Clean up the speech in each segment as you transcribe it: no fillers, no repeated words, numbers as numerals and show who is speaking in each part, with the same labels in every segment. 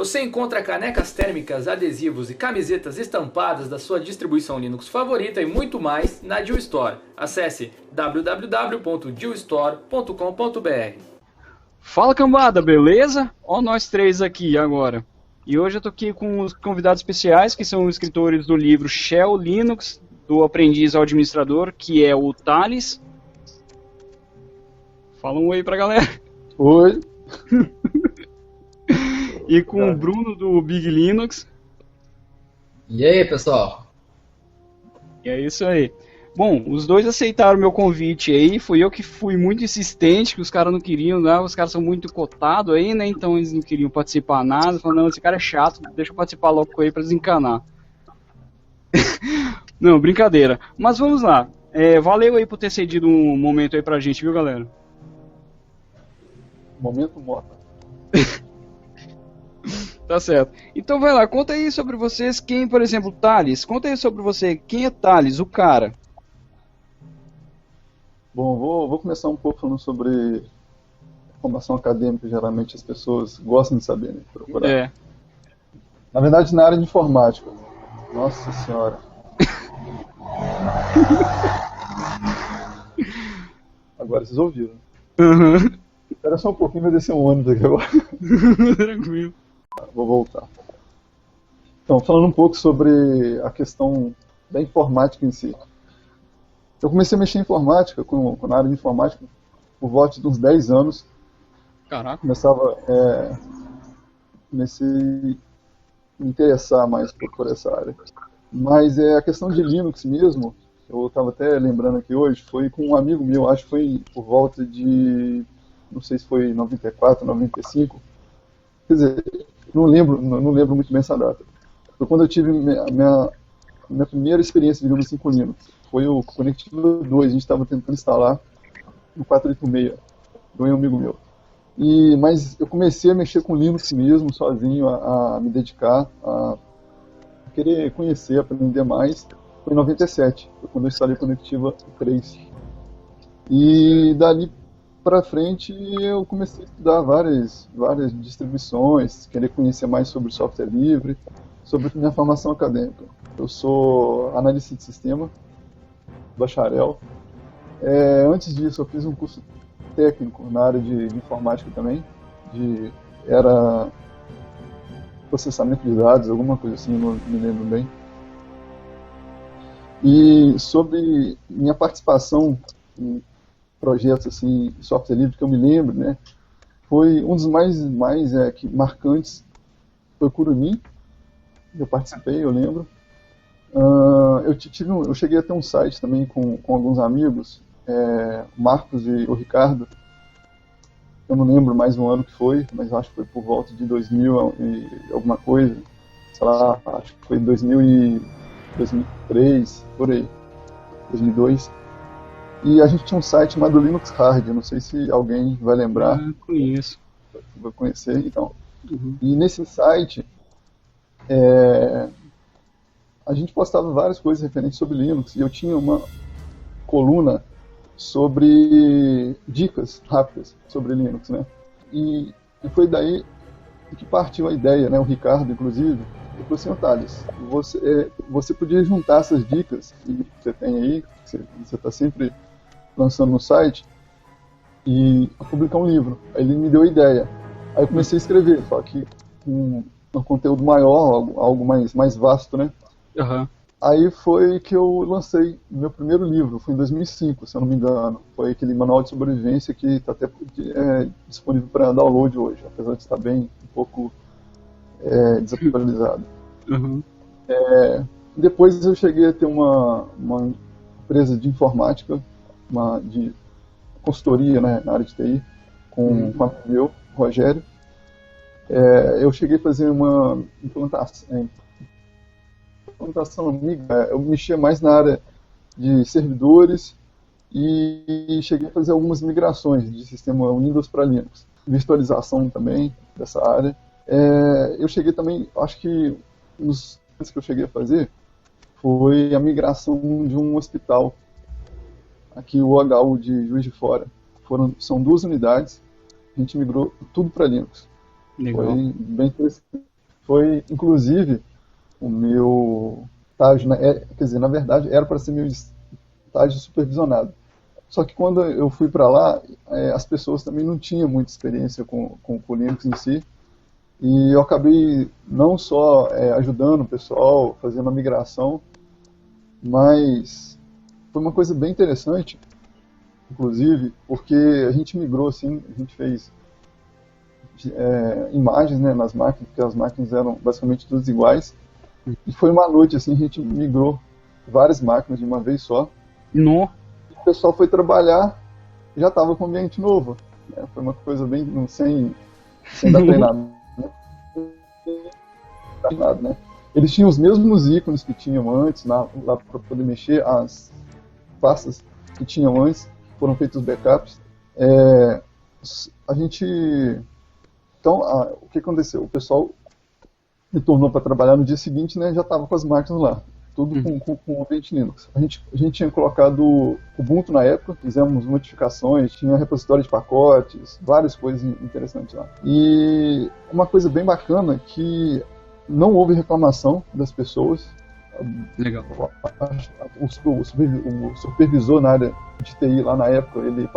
Speaker 1: você encontra canecas térmicas, adesivos e camisetas estampadas da sua distribuição Linux favorita e muito mais na Dill Store. Acesse www.dillstore.com.br.
Speaker 2: Fala, cambada, beleza? Ó nós três aqui agora. E hoje eu tô aqui com os convidados especiais, que são os escritores do livro Shell Linux, do aprendiz ao administrador, que é o Thales. Fala um oi pra galera.
Speaker 3: Oi.
Speaker 2: E com o Bruno do Big Linux.
Speaker 4: E aí, pessoal?
Speaker 2: E é isso aí. Bom, os dois aceitaram o meu convite aí, fui eu que fui muito insistente, que os caras não queriam, né? Os caras são muito cotados aí, né? Então eles não queriam participar nada, falaram, não, esse cara é chato, deixa eu participar logo com ele pra desencanar. Não, brincadeira. Mas vamos lá. Valeu aí por ter cedido um momento aí pra gente, viu, galera?
Speaker 3: Momento Mota.
Speaker 2: Tá certo. Então vai lá, conta aí sobre vocês, quem, por exemplo, Thales, conta aí sobre você, quem é Thales, o cara?
Speaker 3: Bom, vou começar um pouco falando sobre formação acadêmica, geralmente as pessoas gostam de saber, né? Procurar. Na verdade, na área de informática. Nossa senhora. Agora vocês ouviram.
Speaker 2: Uhum.
Speaker 3: Espera só um pouquinho, vai descer um ônibus aqui agora.
Speaker 2: Tranquilo.
Speaker 3: Vou voltar. Então, falando um pouco sobre a questão da informática em si. Eu comecei a mexer em informática, na área de informática, por volta de uns 10 anos.
Speaker 2: Caraca.
Speaker 3: Comecei a me interessar mais por essa área. Mas a questão de Linux mesmo, eu estava até lembrando aqui hoje, foi com um amigo meu, acho que foi por volta de, não sei se foi 94, 95. Quer dizer, não lembro muito bem essa data. Foi quando eu tive minha primeira experiência, digamos assim, com Linux. Foi o Conectiva 2, a gente estava tentando instalar no 486, de um amigo meu. Mas eu comecei a mexer com Linux mesmo, sozinho, a me dedicar, a querer conhecer, aprender mais. Foi em 97, foi quando eu instalei Conectiva 3. E dali para frente eu comecei a estudar várias distribuições, querer conhecer mais sobre software livre, sobre minha formação acadêmica. Eu sou analista de sistema, bacharel. Antes disso eu fiz um curso técnico na área de informática também, era processamento de dados, alguma coisa assim, não me lembro bem. E sobre minha participação em projetos assim, software livre que eu me lembro, né, foi um dos mais marcantes, foi o Kurumin, eu participei, eu lembro. Eu cheguei a ter um site também com alguns amigos, o Marcos e o Ricardo. Eu não lembro mais o ano que foi, mas acho que foi por volta de 2000 e alguma coisa. Sei lá, acho que foi 2003, por aí, 2002. E a gente tinha um site chamado Linux Hard, não sei se alguém vai lembrar.
Speaker 2: Conheço.
Speaker 3: Vai conhecer, então.
Speaker 2: Uhum.
Speaker 3: E nesse site, a gente postava várias coisas referentes sobre Linux, e eu tinha uma coluna sobre dicas rápidas sobre Linux, né? E foi daí que partiu a ideia, né? O Ricardo, inclusive, ele falou assim, Thales, você podia juntar essas dicas que você tem aí, que você está sempre lançando no site, e publicar um livro. Aí ele me deu a ideia. Aí eu comecei a escrever, só que com um conteúdo maior, algo mais vasto, né?
Speaker 2: Uhum.
Speaker 3: Aí foi que eu lancei meu primeiro livro, foi em 2005, se eu não me engano. Foi aquele manual de sobrevivência que está até disponível para download hoje, apesar de estar bem um pouco desatualizado.
Speaker 2: Uhum.
Speaker 3: Depois eu cheguei a ter uma empresa de informática, de consultoria, né, na área de TI, com um amigo meu, Rogério. Eu cheguei a fazer uma implantação amiga, eu mexia mais na área de servidores e cheguei a fazer algumas migrações de sistema Windows para Linux, virtualização também dessa área. Eu cheguei também, acho que os que eu cheguei a fazer foi a migração de um hospital, aqui o HU de Juiz de Fora. São 2 unidades, a gente migrou tudo para Linux.
Speaker 2: Legal.
Speaker 3: Foi bem interessante. foi, inclusive, o meu estágio, quer dizer, na verdade, era para ser meu estágio supervisionado. Só que quando eu fui para lá, as pessoas também não tinham muita experiência com o Linux em si, e eu acabei não só ajudando o pessoal, fazendo a migração, mas foi uma coisa bem interessante, inclusive, porque a gente migrou assim, a gente fez imagens, né, nas máquinas, porque as máquinas eram basicamente todas iguais, e foi uma noite assim, a gente migrou várias máquinas de uma vez só.
Speaker 2: No.
Speaker 3: O pessoal foi trabalhar, já estava com um ambiente novo, né? Foi uma coisa bem sem dar treinamento, né? Eles tinham os mesmos ícones que tinham antes, lá para poder mexer, as pastas que tinham antes, foram feitos os backups. A gente... Então, o que aconteceu? O pessoal retornou para trabalhar no dia seguinte, né? Já estava com as máquinas lá. Tudo com o ambiente Linux. A gente tinha colocado o Ubuntu na época, fizemos modificações, tinha repositório de pacotes, várias coisas interessantes lá. E uma coisa bem bacana que não houve reclamação das pessoas.
Speaker 2: Legal.
Speaker 3: O supervisor na área de TI lá na época, ele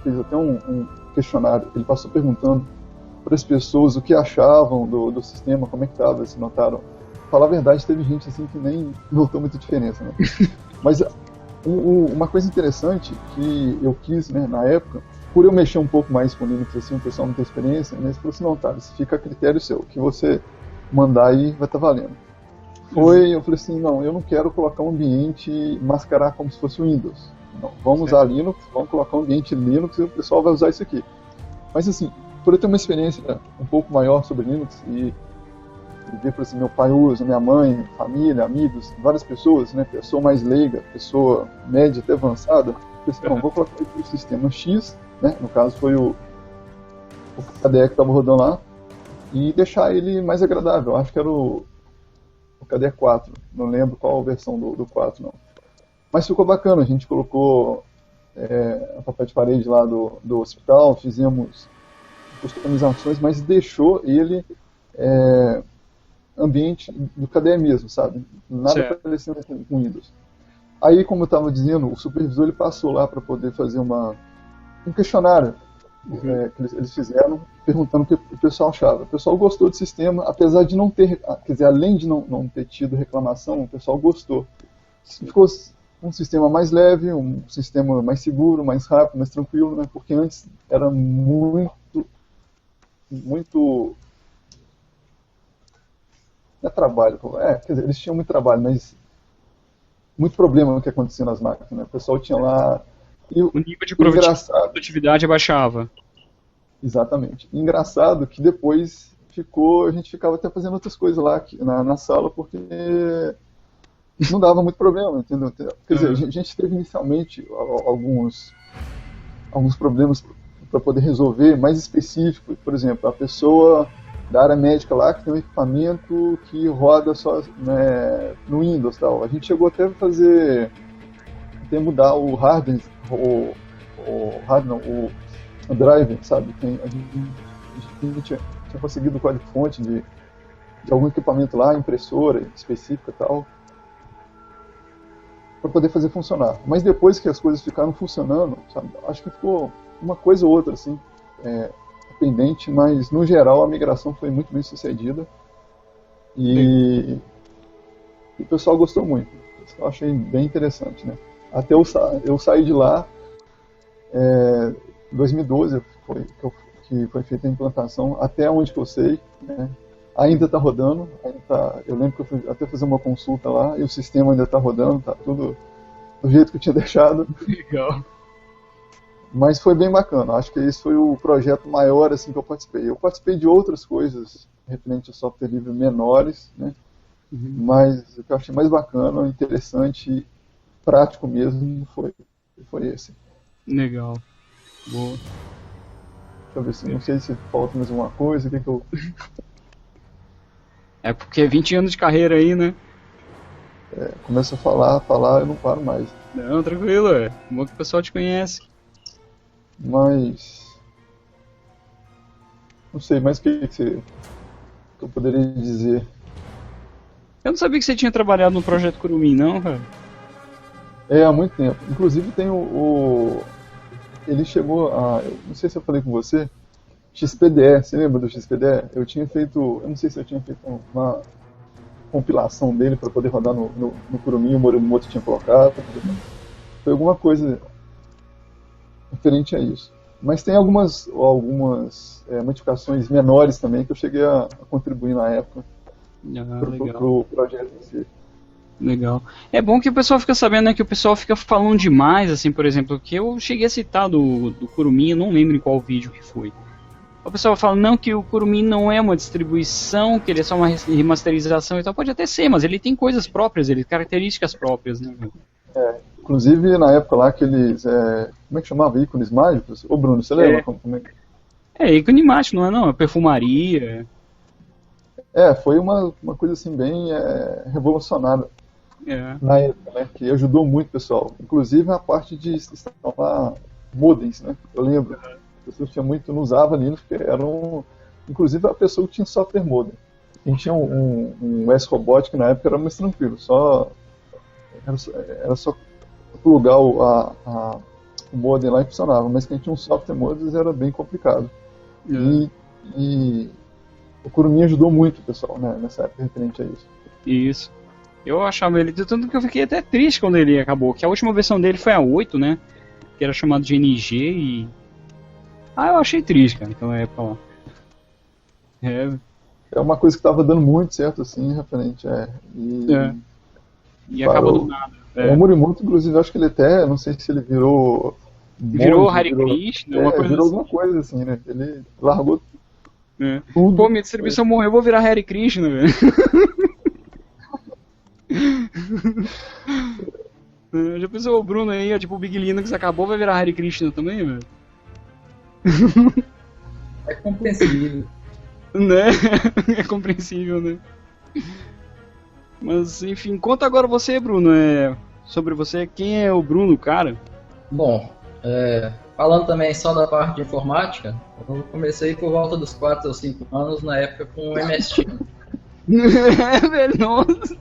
Speaker 3: fez até um questionário, ele passou perguntando para as pessoas o que achavam do sistema, como é que estava, se notaram. Falar a verdade, teve gente assim que nem notou muita diferença, né? Mas uma coisa interessante que eu quis, né, na época, por eu mexer um pouco mais com Linux, assim, o pessoal não tem experiência, né, eles falaram assim, não, tá, isso fica a critério seu, o que você mandar aí vai estar valendo. Eu falei assim, não, eu não quero colocar um ambiente e mascarar como se fosse o Windows. Não, vamos usar Linux, vamos colocar um ambiente Linux e o pessoal vai usar isso aqui. Mas assim, por eu ter uma experiência um pouco maior sobre Linux e ver, por exemplo, meu pai usa, minha mãe, família, amigos, várias pessoas, né, pessoa mais leiga, pessoa média até avançada, eu pensei, não, vou colocar o sistema X, né, no caso foi o KDE que estava rodando lá, e deixar ele mais agradável. Acho que era o KDE 4, não lembro qual a versão do 4, não. Mas ficou bacana, a gente colocou a papel de parede lá do hospital, fizemos customizações, mas deixou ele ambiente do KDE mesmo, sabe? Nada parecendo com Windows. Aí, como eu estava dizendo, o supervisor ele passou lá para poder fazer um questionário que eles fizeram, perguntando o que o pessoal achava. O pessoal gostou do sistema, apesar de não ter, quer dizer, além de não ter tido reclamação, o pessoal gostou. Ficou um sistema mais leve, um sistema mais seguro, mais rápido, mais tranquilo, né? Porque antes era muito não é trabalho, quer dizer, eles tinham muito trabalho, mas muito problema no que acontecia nas máquinas, né? O pessoal tinha lá...
Speaker 2: O nível de produtividade abaixava.
Speaker 3: Exatamente. Engraçado que depois a gente ficava até fazendo outras coisas lá na sala, porque não dava muito problema, entendeu? Quer dizer, a gente teve inicialmente alguns problemas para poder resolver, mais específicos. Por exemplo, a pessoa da área médica lá que tem um equipamento que roda só, né, no Windows, tal. A gente chegou até a mudar o hardware, o drive, sabe? A gente tinha conseguido o código-fonte de algum equipamento lá, impressora específica e tal, para poder fazer funcionar. Mas depois que as coisas ficaram funcionando, sabe? Acho que ficou uma coisa ou outra, assim, pendente, mas no geral a migração foi muito bem sucedida e o pessoal gostou muito. Isso eu achei bem interessante, né? Até eu saí de lá em 2012 que foi feita a implantação, até onde que eu sei, né? Ainda está rodando, eu lembro que eu fui até fazer uma consulta lá e o sistema ainda está rodando, está tudo do jeito que eu tinha deixado.
Speaker 2: Legal.
Speaker 3: Mas foi bem bacana, acho que esse foi o projeto maior assim, que eu participei. Eu participei de outras coisas referente ao software livre menores, né? Mas o que eu achei mais bacana, interessante e prático mesmo foi esse.
Speaker 2: Legal. Boa.
Speaker 3: Deixa eu ver se não sei se falta mais alguma coisa, o que eu...
Speaker 2: É porque 20 anos de carreira aí, né?
Speaker 3: Começo a falar, eu não paro mais.
Speaker 2: Não, tranquilo, bom que o pessoal te conhece.
Speaker 3: Mas... não sei, mas o que você que eu poderia dizer?
Speaker 2: Eu não sabia que você tinha trabalhado no Projeto Kurumin, não, cara.
Speaker 3: Há muito tempo. Inclusive tem ele chegou a... Eu não sei se eu falei com você, XPDE, você lembra do XPDE? Eu não sei se eu tinha feito uma compilação dele para poder rodar no Kurumin, o Morimoto tinha colocado. Foi alguma coisa referente a isso. Mas tem algumas modificações menores também que eu cheguei a contribuir na época para o projeto em si.
Speaker 2: Legal. É bom que o pessoal fica sabendo, né, que o pessoal fica falando demais, assim, por exemplo, que eu cheguei a citar do Kurumin, eu não lembro em qual vídeo que foi. O pessoal fala, não, que o Kurumin não é uma distribuição, que ele é só uma remasterização e tal. Pode até ser, mas ele tem coisas próprias, características próprias, né?
Speaker 3: Inclusive, na época lá, aqueles... como é que chamava? Ícones mágicos? Ô, Bruno, você lembra? Como é que...
Speaker 2: ícone mágico, não é não? É perfumaria.
Speaker 3: Foi uma coisa assim bem revolucionária na época, né? Que ajudou muito o pessoal. Inclusive a parte de instalar modems, né? Eu lembro. As pessoas não usavam Linux, porque inclusive a pessoa que tinha software modem. Quem tinha um S-Robotic na época era mais tranquilo, era só plugar o modem lá e funcionava, mas quem tinha um software modem era bem complicado. E o Kurumin ajudou muito o pessoal, né, nessa época referente a isso.
Speaker 2: Isso. Eu achava ele, tanto que eu fiquei até triste quando ele acabou, que a última versão dele foi a 8, né, que era chamado de NG e... eu achei triste, cara, naquela época lá.
Speaker 3: É uma coisa que estava dando muito certo, assim, referente
Speaker 2: E acabou do nada.
Speaker 3: O Morimoto, inclusive, acho que ele até, não sei se ele virou
Speaker 2: Hare Krishna,
Speaker 3: virou
Speaker 2: assim.
Speaker 3: alguma coisa assim, né? Ele largou tudo.
Speaker 2: Pô, minha distribuição morreu, eu vou virar Hare Krishna, velho. Já pensou o Bruno aí, tipo o Big Linux acabou, vai virar Hare Krishna também, velho?
Speaker 4: É compreensível.
Speaker 2: Né? É compreensível, né? Mas, enfim, conta agora você, Bruno, sobre você. Quem é o Bruno, cara?
Speaker 4: Bom, falando também só da parte de informática, eu comecei por volta dos 4 ou 5 anos, na época com o MSX.
Speaker 2: Velho, nossa.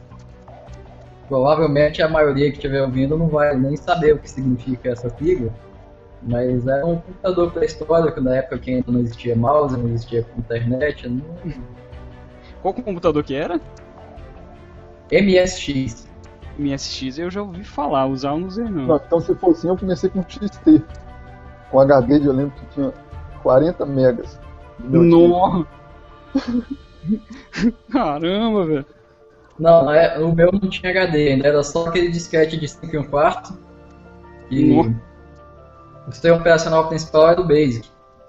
Speaker 4: Provavelmente a maioria que estiver ouvindo não vai nem saber o que significa essa sigla, mas era um computador pré-histórico, na época que ainda não existia mouse, não existia internet.
Speaker 2: Qual computador que era?
Speaker 4: MSX.
Speaker 2: MSX eu já ouvi falar, usar eu não usei não.
Speaker 3: Então se for assim, eu comecei com XT. Com HD, eu lembro que tinha 40 megas.
Speaker 2: Nossa! Caramba, velho.
Speaker 4: Não, o meu não tinha HD, ainda era só aquele disquete de 5 1/4. E o sistema operacional principal era o BASIC.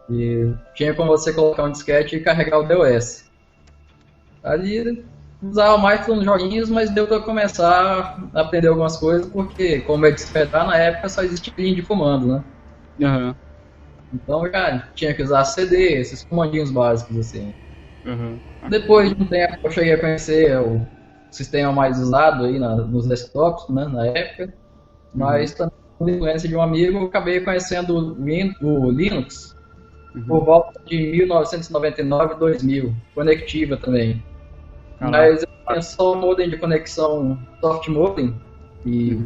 Speaker 4: E tinha como você colocar um disquete e carregar o DOS. Ali usava mais para uns joguinhos, mas deu para começar a aprender algumas coisas, porque, como é de esperar, na época só existia linha de comando, né?
Speaker 2: Uhum.
Speaker 4: Então já tinha que usar CD, esses comandinhos básicos assim.
Speaker 2: Uhum.
Speaker 4: Depois de um tempo eu cheguei a conhecer o sistema mais usado aí nos desktops, né, na época, mas também por influência de um amigo eu acabei conhecendo o Linux por volta de 1999 e 2000, Conectiva também. Mas eu tinha só um modem de conexão soft modem e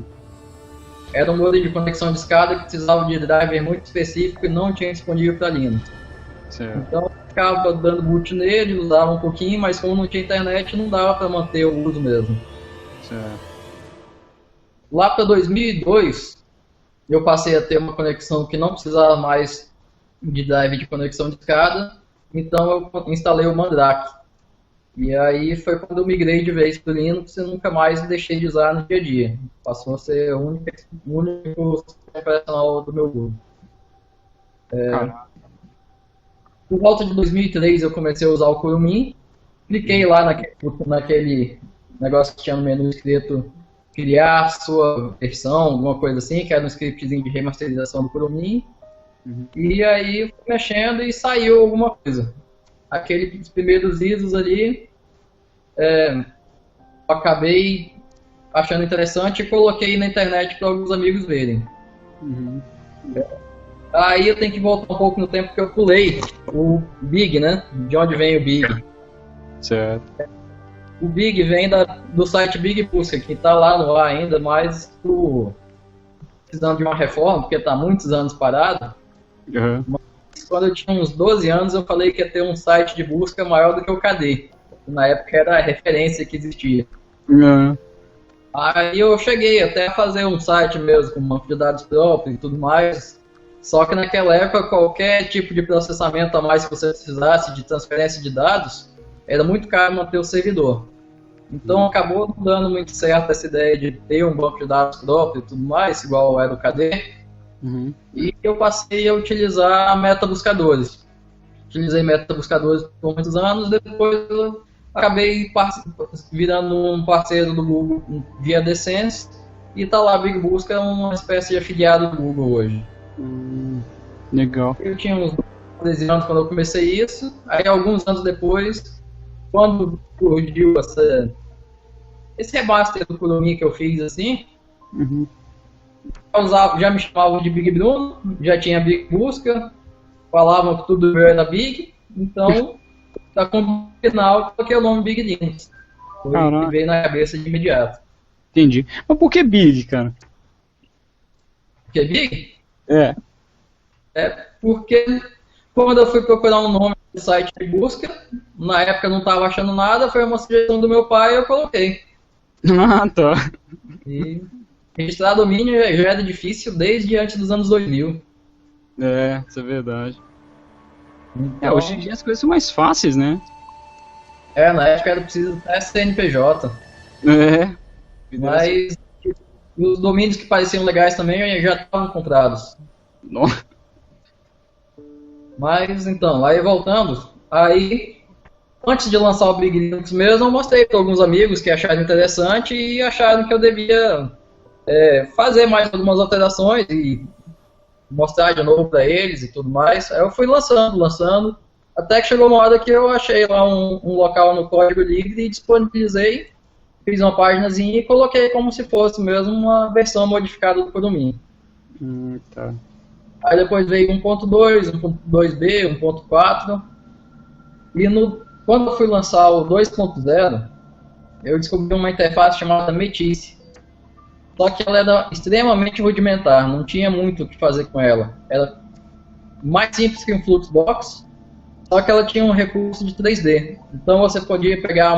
Speaker 4: era um modem de conexão de escada que precisava de driver muito específico e não tinha disponível para Linux.
Speaker 2: Certo.
Speaker 4: Então eu ficava dando boot nele, usava um pouquinho, mas como não tinha internet não dava para manter o uso mesmo.
Speaker 2: Certo.
Speaker 4: Lá para 2002 eu passei a ter uma conexão que não precisava mais de drive de conexão de escada, então eu instalei o Mandrake. E aí foi quando eu migrei de vez para o Linux e nunca mais deixei de usar no dia a dia. Passou a ser o único sistema operacional do meu grupo. Por volta de 2003 eu comecei a usar o Kurumin, cliquei lá naquele negócio que tinha no menu escrito criar sua versão, alguma coisa assim, que era um scriptzinho de remasterização do Kurumin. E aí eu fui mexendo e saiu alguma coisa. Aqueles primeiros ISOs ali, eu acabei achando interessante e coloquei na internet para alguns amigos verem. Aí eu tenho que voltar um pouco no tempo que eu pulei o Big, né? De onde vem o Big.
Speaker 2: Certo.
Speaker 4: O Big vem do site Big Busca, que está lá no ar ainda, mas precisando de uma reforma, porque está há muitos anos parado.
Speaker 2: Uhum.
Speaker 4: Quando eu tinha uns 12 anos, eu falei que ia ter um site de busca maior do que o KD. Na época era a referência que existia.
Speaker 2: Uhum.
Speaker 4: Aí eu cheguei até a fazer um site mesmo, com banco de dados próprio e tudo mais. Só que naquela época, qualquer tipo de processamento a mais que você precisasse de transferência de dados, era muito caro manter o servidor. Então acabou não dando muito certo essa ideia de ter um banco de dados próprio e tudo mais, igual era o KD.
Speaker 2: Uhum.
Speaker 4: E eu passei a utilizar metabuscadores. Utilizei metabuscadores por muitos anos, depois eu acabei virando um parceiro do Google via AdSense, e tá lá, Big Busca é uma espécie de afiliado do Google hoje.
Speaker 2: Legal.
Speaker 4: Eu tinha uns 13 anos quando eu comecei isso, aí alguns anos depois, quando surgiu esse remaster do Kurumi que eu fiz assim,
Speaker 2: Uhum.
Speaker 4: já me chamavam de Big Bruno, já tinha Big Busca, falavam que tudo meu era Big, então tá com o final porque é o nome Big Linux. Foi o que veio na cabeça de imediato.
Speaker 2: Entendi. Mas por que Big, cara?
Speaker 4: Por que Big?
Speaker 2: É.
Speaker 4: É porque quando eu fui procurar um nome no site de busca, na época eu não estava achando nada, foi uma sugestão do meu pai e eu coloquei.
Speaker 2: Ah, tá.
Speaker 4: E registrar domínio já era difícil desde antes dos anos 2000.
Speaker 2: É, isso é verdade.
Speaker 4: Então,
Speaker 2: Hoje em dia as coisas são mais fáceis, né?
Speaker 4: na época era preciso até CNPJ.
Speaker 2: É.
Speaker 4: Mas os domínios que pareciam legais também já estavam comprados.
Speaker 2: Nossa.
Speaker 4: Mas então, aí voltando, antes de lançar o Big Linux mesmo, eu mostrei para alguns amigos que acharam interessante e acharam que eu devia fazer mais algumas alterações e mostrar de novo para eles e tudo mais. Aí eu fui lançando, até que chegou uma hora que eu achei lá um local no código livre e disponibilizei, fiz uma páginazinha e coloquei como se fosse mesmo uma versão modificada do Kurumi.
Speaker 2: Tá.
Speaker 4: Aí depois veio 1.2, 1.2b, 1.4 e quando eu fui lançar o 2.0, eu descobri uma interface chamada Metice. Só que ela era extremamente rudimentar, não tinha muito o que fazer com ela. Era mais simples que um Fluxbox, só que ela tinha um recurso de 3D. Então você podia pegar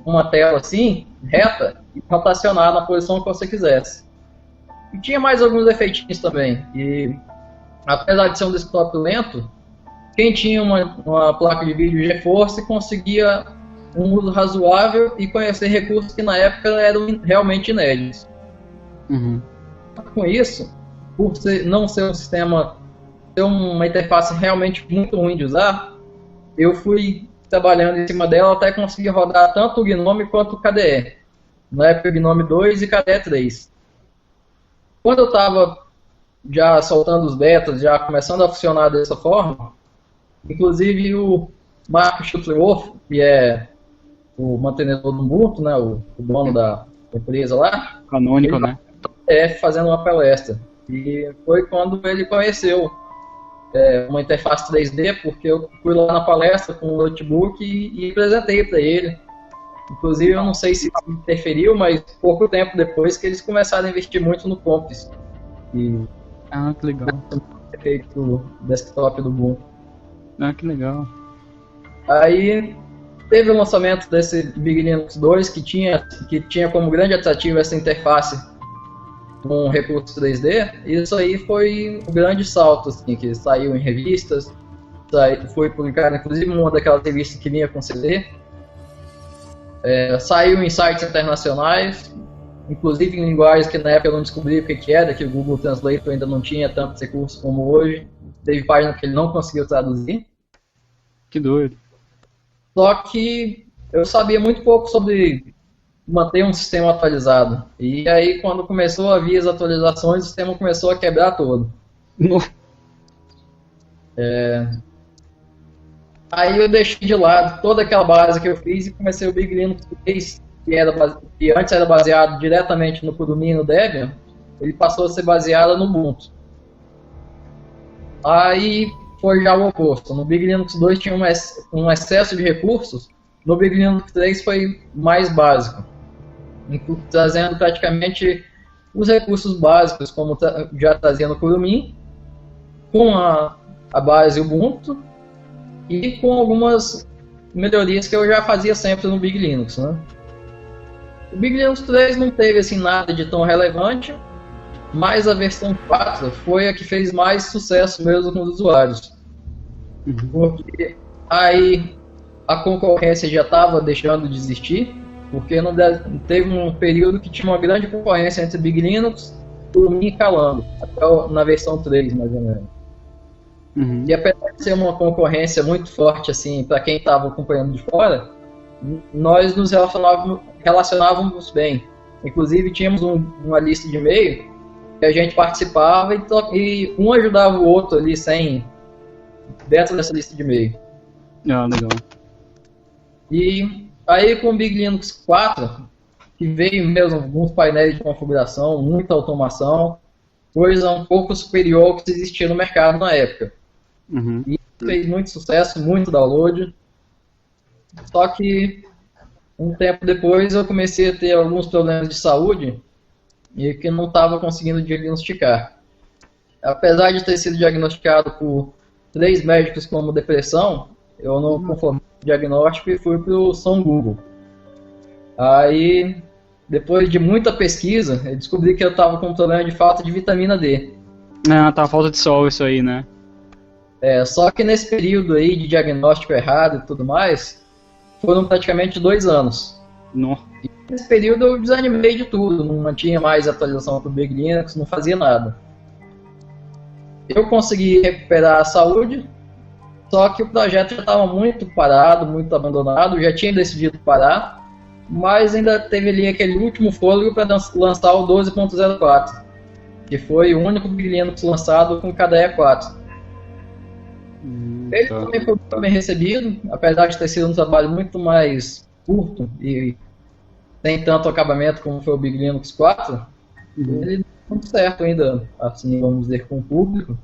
Speaker 4: uma tela assim, reta, e rotacionar na posição que você quisesse. E tinha mais alguns efeitinhos também. E apesar de ser um desktop lento, quem tinha uma placa de vídeo GeForce conseguia um uso razoável e conhecer recursos que na época eram realmente inéditos.
Speaker 2: Uhum.
Speaker 4: Com isso, por não ser um sistema, ter uma interface realmente muito ruim de usar, eu fui trabalhando em cima dela até conseguir rodar tanto o GNOME quanto o KDE. Na época, o GNOME 2 e KDE 3. Quando eu estava já soltando os betas, já começando a funcionar dessa forma, inclusive o Mark Shuttleworth, que é o mantenedor do Ubuntu, né, o dono da empresa lá,
Speaker 2: Canônico, né?
Speaker 4: Fazendo uma palestra. E foi quando ele conheceu uma interface 3D, porque eu fui lá na palestra com o notebook e apresentei para ele. Inclusive, eu não sei se interferiu, mas pouco tempo depois que eles começaram a investir muito no Comps.
Speaker 2: Que legal.
Speaker 4: Feito desktop do Ubuntu.
Speaker 2: Que legal.
Speaker 4: Aí teve o lançamento desse Big Linux 2 que tinha como grande atrativo essa interface com recurso 3D. Isso aí foi um grande salto, assim, que saiu em revistas, foi publicado inclusive em uma daquelas revistas que vinha com CD, saiu em sites internacionais, inclusive em linguagens que na época eu não descobri o que era, que o Google Translate ainda não tinha tantos recursos como hoje. Teve página que ele não conseguiu traduzir.
Speaker 2: Que doido.
Speaker 4: Só que eu sabia muito pouco sobre manter um sistema atualizado. E aí, quando começou a vir as atualizações, o sistema começou a quebrar todo. Aí eu deixei de lado toda aquela base que eu fiz e comecei o Big Linux 3, que antes era baseado diretamente no Kurumi e no Debian. Ele passou a ser baseado no Ubuntu. Aí foi já o oposto. No Big Linux 2 tinha um excesso de recursos No Big Linux 3 foi mais básico, trazendo praticamente os recursos básicos, como já trazia no Kurumin, com a base Ubuntu e com algumas melhorias que eu já fazia sempre no Big Linux, né? O Big Linux 3 não teve assim nada de tão relevante, mas a versão 4 foi a que fez mais sucesso mesmo com os usuários. Porque aí a concorrência já estava deixando de existir, porque não teve um período que tinha uma grande concorrência entre Big Linux, Kurumin e Calango, até na versão 3 mais ou menos. E apesar de ser uma concorrência muito forte assim para quem estava acompanhando de fora, nós nos relacionávamos bem. Inclusive tínhamos uma lista de e-mail que a gente participava e um ajudava o outro ali dentro dessa lista de e-mail.
Speaker 2: Ah, legal.
Speaker 4: E aí com o Big Linux 4, que veio mesmo alguns painéis de configuração, muita automação, coisa um pouco superior ao que existia no mercado na época. E fez muito sucesso, muito download. Só que um tempo depois eu comecei a ter alguns problemas de saúde e que não estava conseguindo diagnosticar. Apesar de ter sido diagnosticado por 3 médicos como depressão, eu não conformei com o diagnóstico e fui para o São Google. Aí, depois de muita pesquisa, eu descobri que eu estava com um problema de falta de vitamina D.
Speaker 2: Ah, tá, falta de sol isso aí, né?
Speaker 4: Só que nesse período aí de diagnóstico errado e tudo mais, foram praticamente 2 anos.
Speaker 2: Não.
Speaker 4: E nesse período eu desanimei de tudo, não mantinha mais atualização para o Big Linux, não fazia nada. Eu consegui recuperar a saúde, só que o projeto já estava muito parado, muito abandonado, já tinha decidido parar, mas ainda teve ali aquele último fôlego para lançar o 12.04, que foi o único Big Linux lançado com KDE 4. Ele também foi bem recebido, apesar de ter sido um trabalho muito mais curto e sem tanto acabamento como foi o Big Linux 4, ele deu muito certo ainda, assim, vamos dizer, com o público.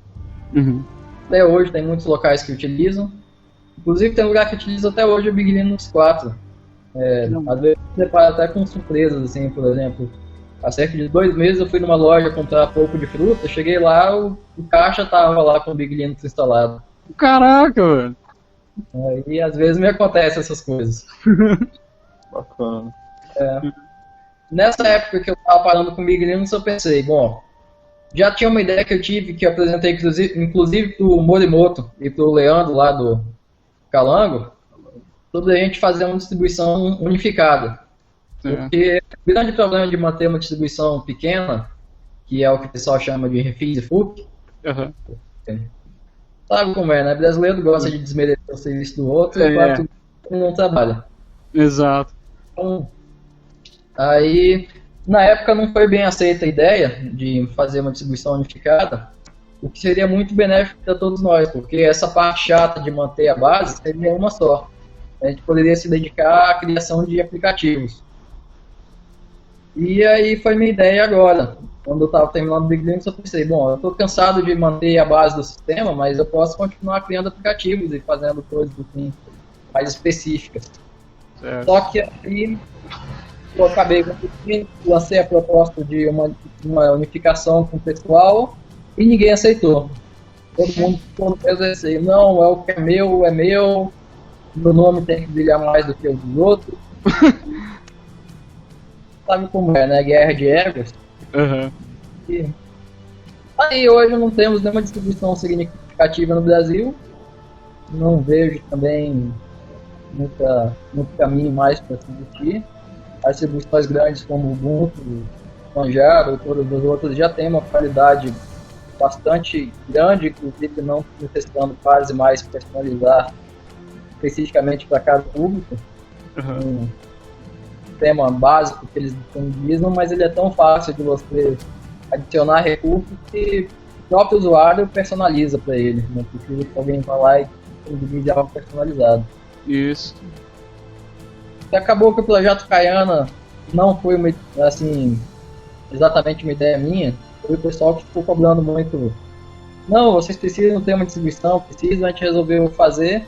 Speaker 4: Até hoje tem muitos locais que utilizam, inclusive tem lugar que utiliza até hoje o Big Linux 4. Às vezes você depara até com surpresas, assim, por exemplo, há cerca de 2 meses eu fui numa loja comprar pouco de fruta, cheguei lá, o caixa tava lá com o Big Linux instalado.
Speaker 2: Caraca, velho.
Speaker 4: E às vezes me acontecem essas coisas.
Speaker 3: Bacana.
Speaker 4: Nessa época que eu estava parando com o Big Linux, eu pensei, bom, já tinha uma ideia que eu tive, que eu apresentei inclusive para o Morimoto e para o Leandro lá do Calango, sobre a gente fazer uma distribuição unificada. Porque o grande problema de manter uma distribuição pequena, que é o que o pessoal chama de refis e FUC, sabe como é, né? O brasileiro gosta de desmerecer o serviço do outro enquanto não trabalha.
Speaker 2: Exato.
Speaker 4: Então, aí, na época não foi bem aceita a ideia de fazer uma distribuição unificada, o que seria muito benéfico para todos nós, porque essa parte chata de manter a base seria uma só. A gente poderia se dedicar à criação de aplicativos. E aí foi minha ideia agora. Quando eu estava terminando o Big Linux, eu pensei, bom, eu estou cansado de manter a base do sistema, mas eu posso continuar criando aplicativos e fazendo coisas assim, mais específicas. Só que aí eu acabei lancei a proposta de uma unificação com o pessoal e ninguém aceitou. Todo mundo ficou assim, não, é o que é meu, meu nome tem que brilhar mais do que o dos outros. Sabe como é, né? Guerra de egos. E aí hoje não temos nenhuma distribuição significativa no Brasil. Não vejo também muito caminho mais para se existir. As distribuições grandes como o Ubuntu, Manjaro, todas as outras já têm uma qualidade bastante grande, inclusive não necessitando quase mais personalizar especificamente para cada público. Um sistema básico que eles disponibilizam, mas ele é tão fácil de você adicionar recursos que o próprio usuário personaliza para ele. Não precisa que alguém vá lá e disponibilize algo personalizado.
Speaker 2: Isso.
Speaker 4: E acabou que o projeto Kayana não foi assim, exatamente uma ideia minha. Foi o pessoal que ficou cobrando muito. Não, vocês precisam ter uma distribuição, a gente resolveu fazer.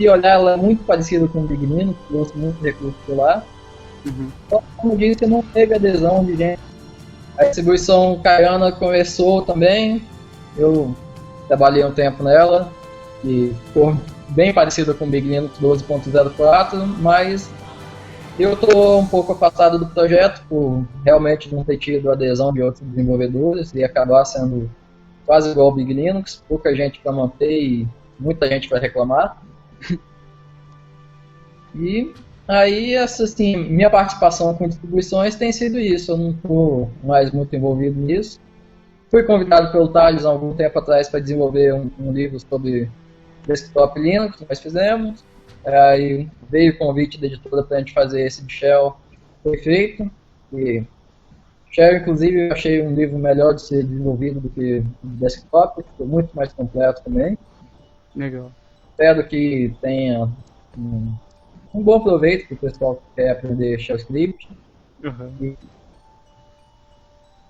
Speaker 4: se olhar, ela é muito parecida com o Big Linux, trouxe muito recurso por lá. Só, como disse, não teve adesão de gente. A distribuição Kayana começou também, eu trabalhei um tempo nela, e ficou bem parecida com o Big Linux 12.04, mas eu estou um pouco afastado do projeto por realmente não ter tido adesão de outros desenvolvedores e acabar sendo quase igual ao Big Linux, pouca gente para manter e muita gente vai reclamar. E aí, assim, minha participação com distribuições tem sido isso, eu não estou mais muito envolvido nisso. Fui convidado pelo Thales há algum tempo atrás para desenvolver um livro sobre desktop Linux, nós fizemos. Aí veio o convite da editora para a gente fazer esse de Shell, foi feito. E Shell, inclusive, eu achei um livro melhor de ser desenvolvido do que o desktop, ficou muito mais completo também.
Speaker 2: Legal.
Speaker 4: Espero que tenha um bom proveito para o pessoal que quer aprender Shell Script.
Speaker 2: Uhum.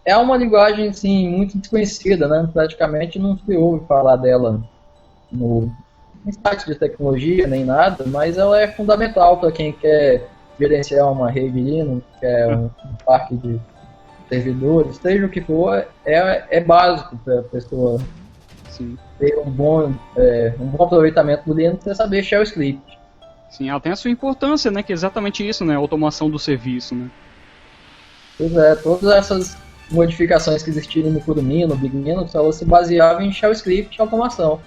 Speaker 4: É uma linguagem, sim, muito desconhecida, né? Praticamente não se ouve falar dela no site de tecnologia, nem nada, mas ela é fundamental para quem quer gerenciar uma rede Linux, quer um parque de servidores, seja o que for, é básico para a pessoa ter um bom aproveitamento do Linux é saber Shell Script.
Speaker 2: Sim, ela tem a sua importância, né? Que é exatamente isso, né? A automação do serviço, né?
Speaker 4: Pois é, todas essas modificações que existiram no Kurumin, no Big Linux, elas se baseavam em Shell Script e automação.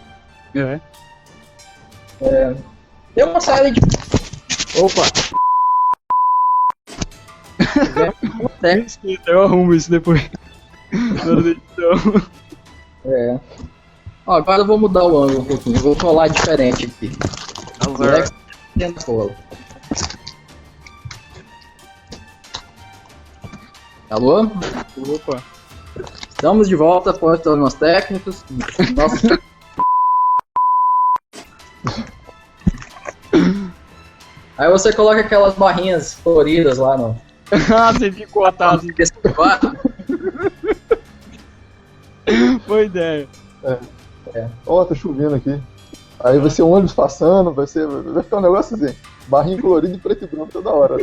Speaker 4: Tem uma série de... Opa!
Speaker 2: Eu arrumo isso depois.
Speaker 4: Ó, agora eu vou mudar o ângulo um pouquinho, vou falar diferente aqui. Alô?
Speaker 2: Opa!
Speaker 4: Estamos de volta após problemas técnicos. Nossa. Aí você coloca aquelas barrinhas coloridas lá no...
Speaker 2: você ficou atado. Boa ideia.
Speaker 3: Ó, tá chovendo aqui. Aí vai ser um ônibus passando, vai ficar um negócio assim, barrinho colorido e preto e branco toda hora,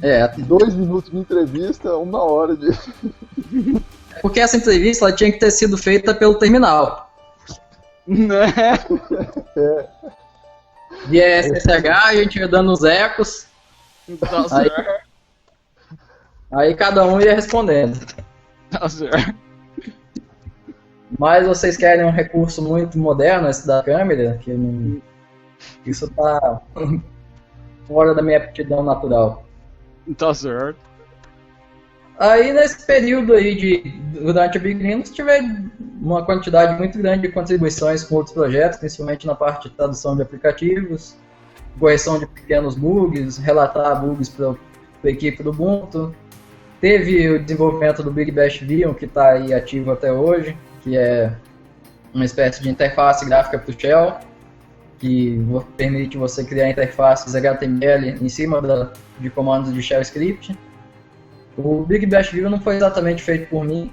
Speaker 3: né? 2 minutos de entrevista, 1 hora de...
Speaker 4: Porque essa entrevista ela tinha que ter sido feita pelo terminal. De SSH, a gente ia dando os ecos. Aí cada um ia respondendo. Mas vocês querem um recurso muito moderno, esse da câmera, que não... isso tá fora da minha aptidão natural.
Speaker 2: Tá certo.
Speaker 4: Aí nesse período aí durante o Big Linux, tive uma quantidade muito grande de contribuições com outros projetos, principalmente na parte de tradução de aplicativos, correção de pequenos bugs, relatar bugs para a equipe do Ubuntu. Teve o desenvolvimento do Big Bash Vion, que está aí ativo até hoje, que é uma espécie de interface gráfica para o Shell, que permite você criar interfaces HTML em cima de comandos de Shell Script. O Big Bash Vion não foi exatamente feito por mim,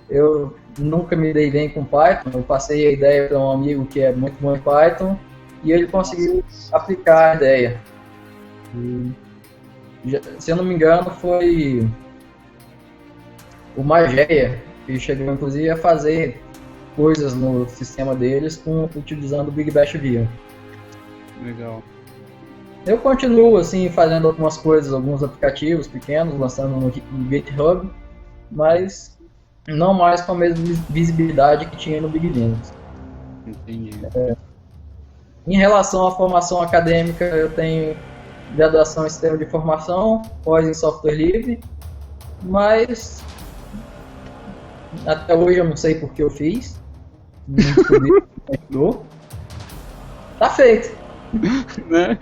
Speaker 4: eu nunca me dei bem com Python, eu passei a ideia para um amigo que é muito bom em Python, e ele conseguiu aplicar a ideia. Se eu não me engano, foi o Mageia, que chegou inclusive a fazer coisas no sistema deles utilizando o Big Bash Vion.
Speaker 2: Legal.
Speaker 4: Eu continuo assim fazendo algumas coisas, alguns aplicativos pequenos, lançando no GitHub, mas não mais com a mesma visibilidade que tinha no Big Linux.
Speaker 2: Entendi.
Speaker 4: Em relação à formação acadêmica, eu tenho graduação em Sistema de Informação, pós em Software Livre, mas até hoje eu não sei por que eu fiz. Não descobri, tá feito.
Speaker 2: Né?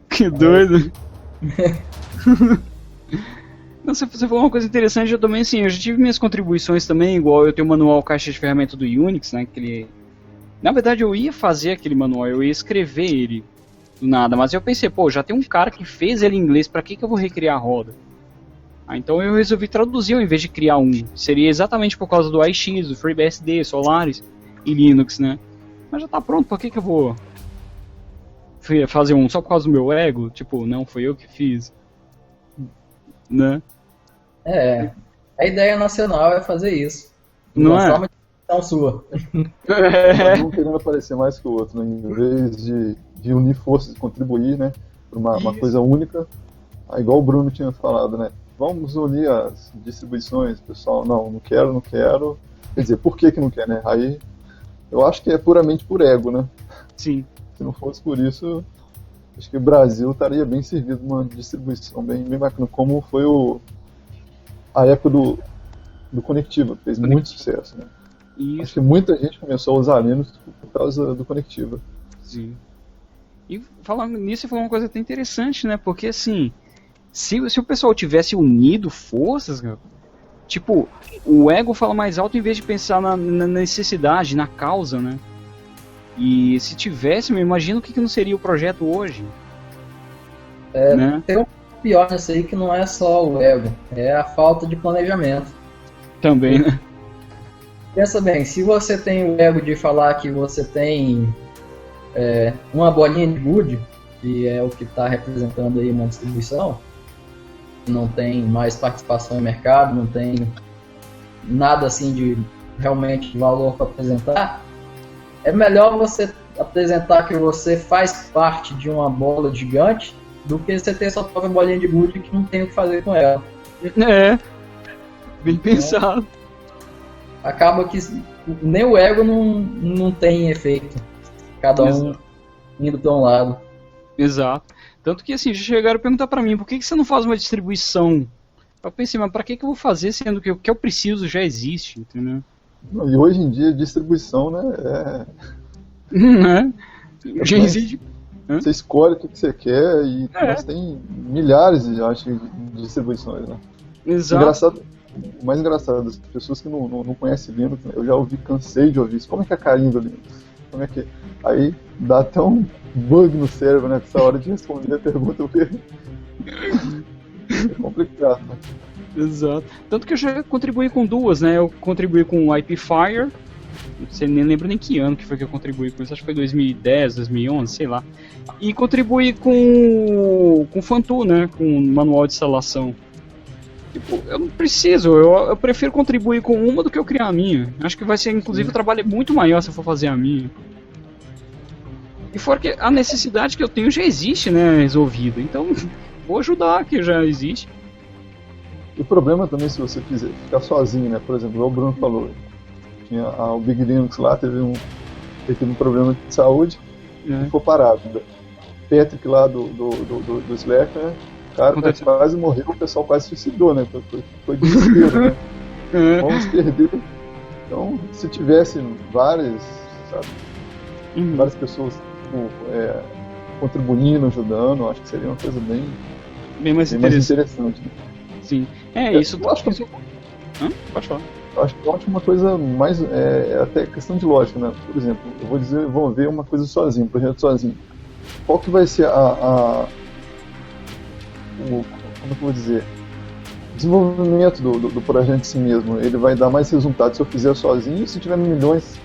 Speaker 2: Que doido. Não, você falou uma coisa interessante, eu também, assim, eu já tive minhas contribuições também, igual eu tenho o manual caixa de ferramenta do Unix, né, na verdade eu ia fazer aquele manual, eu ia escrever ele do nada, mas eu pensei, já tem um cara que fez ele em inglês, pra que eu vou recriar a roda? Então eu resolvi traduzir ao invés de criar um, seria exatamente por causa do AIX, do FreeBSD, Solaris e Linux, né. Mas já tá pronto, por que eu vou fazer um só por causa do meu ego? Tipo, não, foi eu que fiz. Né?
Speaker 4: A ideia nacional é fazer isso.
Speaker 2: Não
Speaker 4: uma
Speaker 2: é?
Speaker 4: forma de ação sua.
Speaker 3: Um querendo aparecer mais que o outro, né? Em vez de unir forças e contribuir, né? Para uma coisa única. Igual o Bruno tinha falado, né? Vamos unir as distribuições, pessoal. Não quero. Quer dizer, por que não quer, né? Aí eu acho que é puramente por ego, né?
Speaker 2: Sim.
Speaker 3: Se não fosse por isso, acho que o Brasil estaria bem servido uma distribuição bem bacana, como foi a época do Conectiva, fez muito sucesso, né?
Speaker 2: Isso.
Speaker 3: Acho que muita gente começou a usar Linux por causa do Conectiva.
Speaker 2: Sim. E falando nisso, você falou uma coisa até interessante, né? Porque assim, se o pessoal tivesse unido forças, tipo, o ego fala mais alto em vez de pensar na necessidade, na causa, né? E se tivesse, eu imagino o que não seria o projeto hoje. Né?
Speaker 4: Tem um pior nisso aí que não é só o ego, é a falta de planejamento.
Speaker 2: Também, né?
Speaker 4: Pensa bem, se você tem o ego de falar que você tem uma bolinha de gude, que é o que está representando aí uma distribuição, não tem mais participação no mercado, não tem nada assim de realmente valor para apresentar, é melhor você apresentar que você faz parte de uma bola gigante do que você ter sua própria bolinha de gude que não tem o que fazer com ela.
Speaker 2: Bem pensado.
Speaker 4: Acaba que nem o ego não tem efeito. Cada um indo para um lado.
Speaker 2: Exato. Tanto que assim, já chegaram a perguntar pra mim, por que você não faz uma distribuição? Eu pensei, mas pra que eu vou fazer sendo que o que eu preciso já existe, entendeu?
Speaker 3: E hoje em dia, distribuição, né?
Speaker 2: Já existe.
Speaker 3: Você escolhe o que você quer e nós tem milhares, eu acho, de distribuições, né?
Speaker 2: Exato.
Speaker 3: O mais engraçado, as pessoas que não conhecem Linux, eu já cansei de ouvir isso. Como é que é a carinha do Linux? Como é que... Aí dá até um bug no cérebro, né? Nessa hora de responder a pergunta, porque é complicado, né?
Speaker 2: Exato. Tanto que eu já contribuí com duas, né? Eu contribuí com o IPFire, não sei, nem lembro nem que ano que foi que eu contribuí com isso, acho que foi 2010, 2011, sei lá. E contribuí com Fantu, né? Com o manual de instalação. Tipo, eu não preciso, eu prefiro contribuir com uma do que eu criar a minha. Acho que vai ser, inclusive, o trabalho é muito maior se eu for fazer a minha. E fora que a necessidade que eu tenho já existe, né, resolvida. Então, vou ajudar, que já existe.
Speaker 3: E o problema também, se você quiser ficar sozinho, né, por exemplo, igual o Bruno falou, tinha o Big Linux lá, teve um problema de saúde e ficou parado. O Patrick lá do Slack, né, o cara quase morreu, o pessoal quase suicidou, né, foi desespero, né. Vamos perder. Então, se tivesse várias pessoas contribuindo, ajudando, acho que seria uma coisa bem mais interessante. Né?
Speaker 2: Sim. Isso.
Speaker 3: Eu acho que
Speaker 2: Pode falar.
Speaker 3: Eu acho que uma coisa mais até questão de lógica, né? Por exemplo, eu vou dizer, vamos ver uma coisa sozinho, um projeto sozinho. Qual que vai ser como é que eu vou dizer? Desenvolvimento do projeto em si mesmo. Ele vai dar mais resultado se eu fizer sozinho e se tiver milhões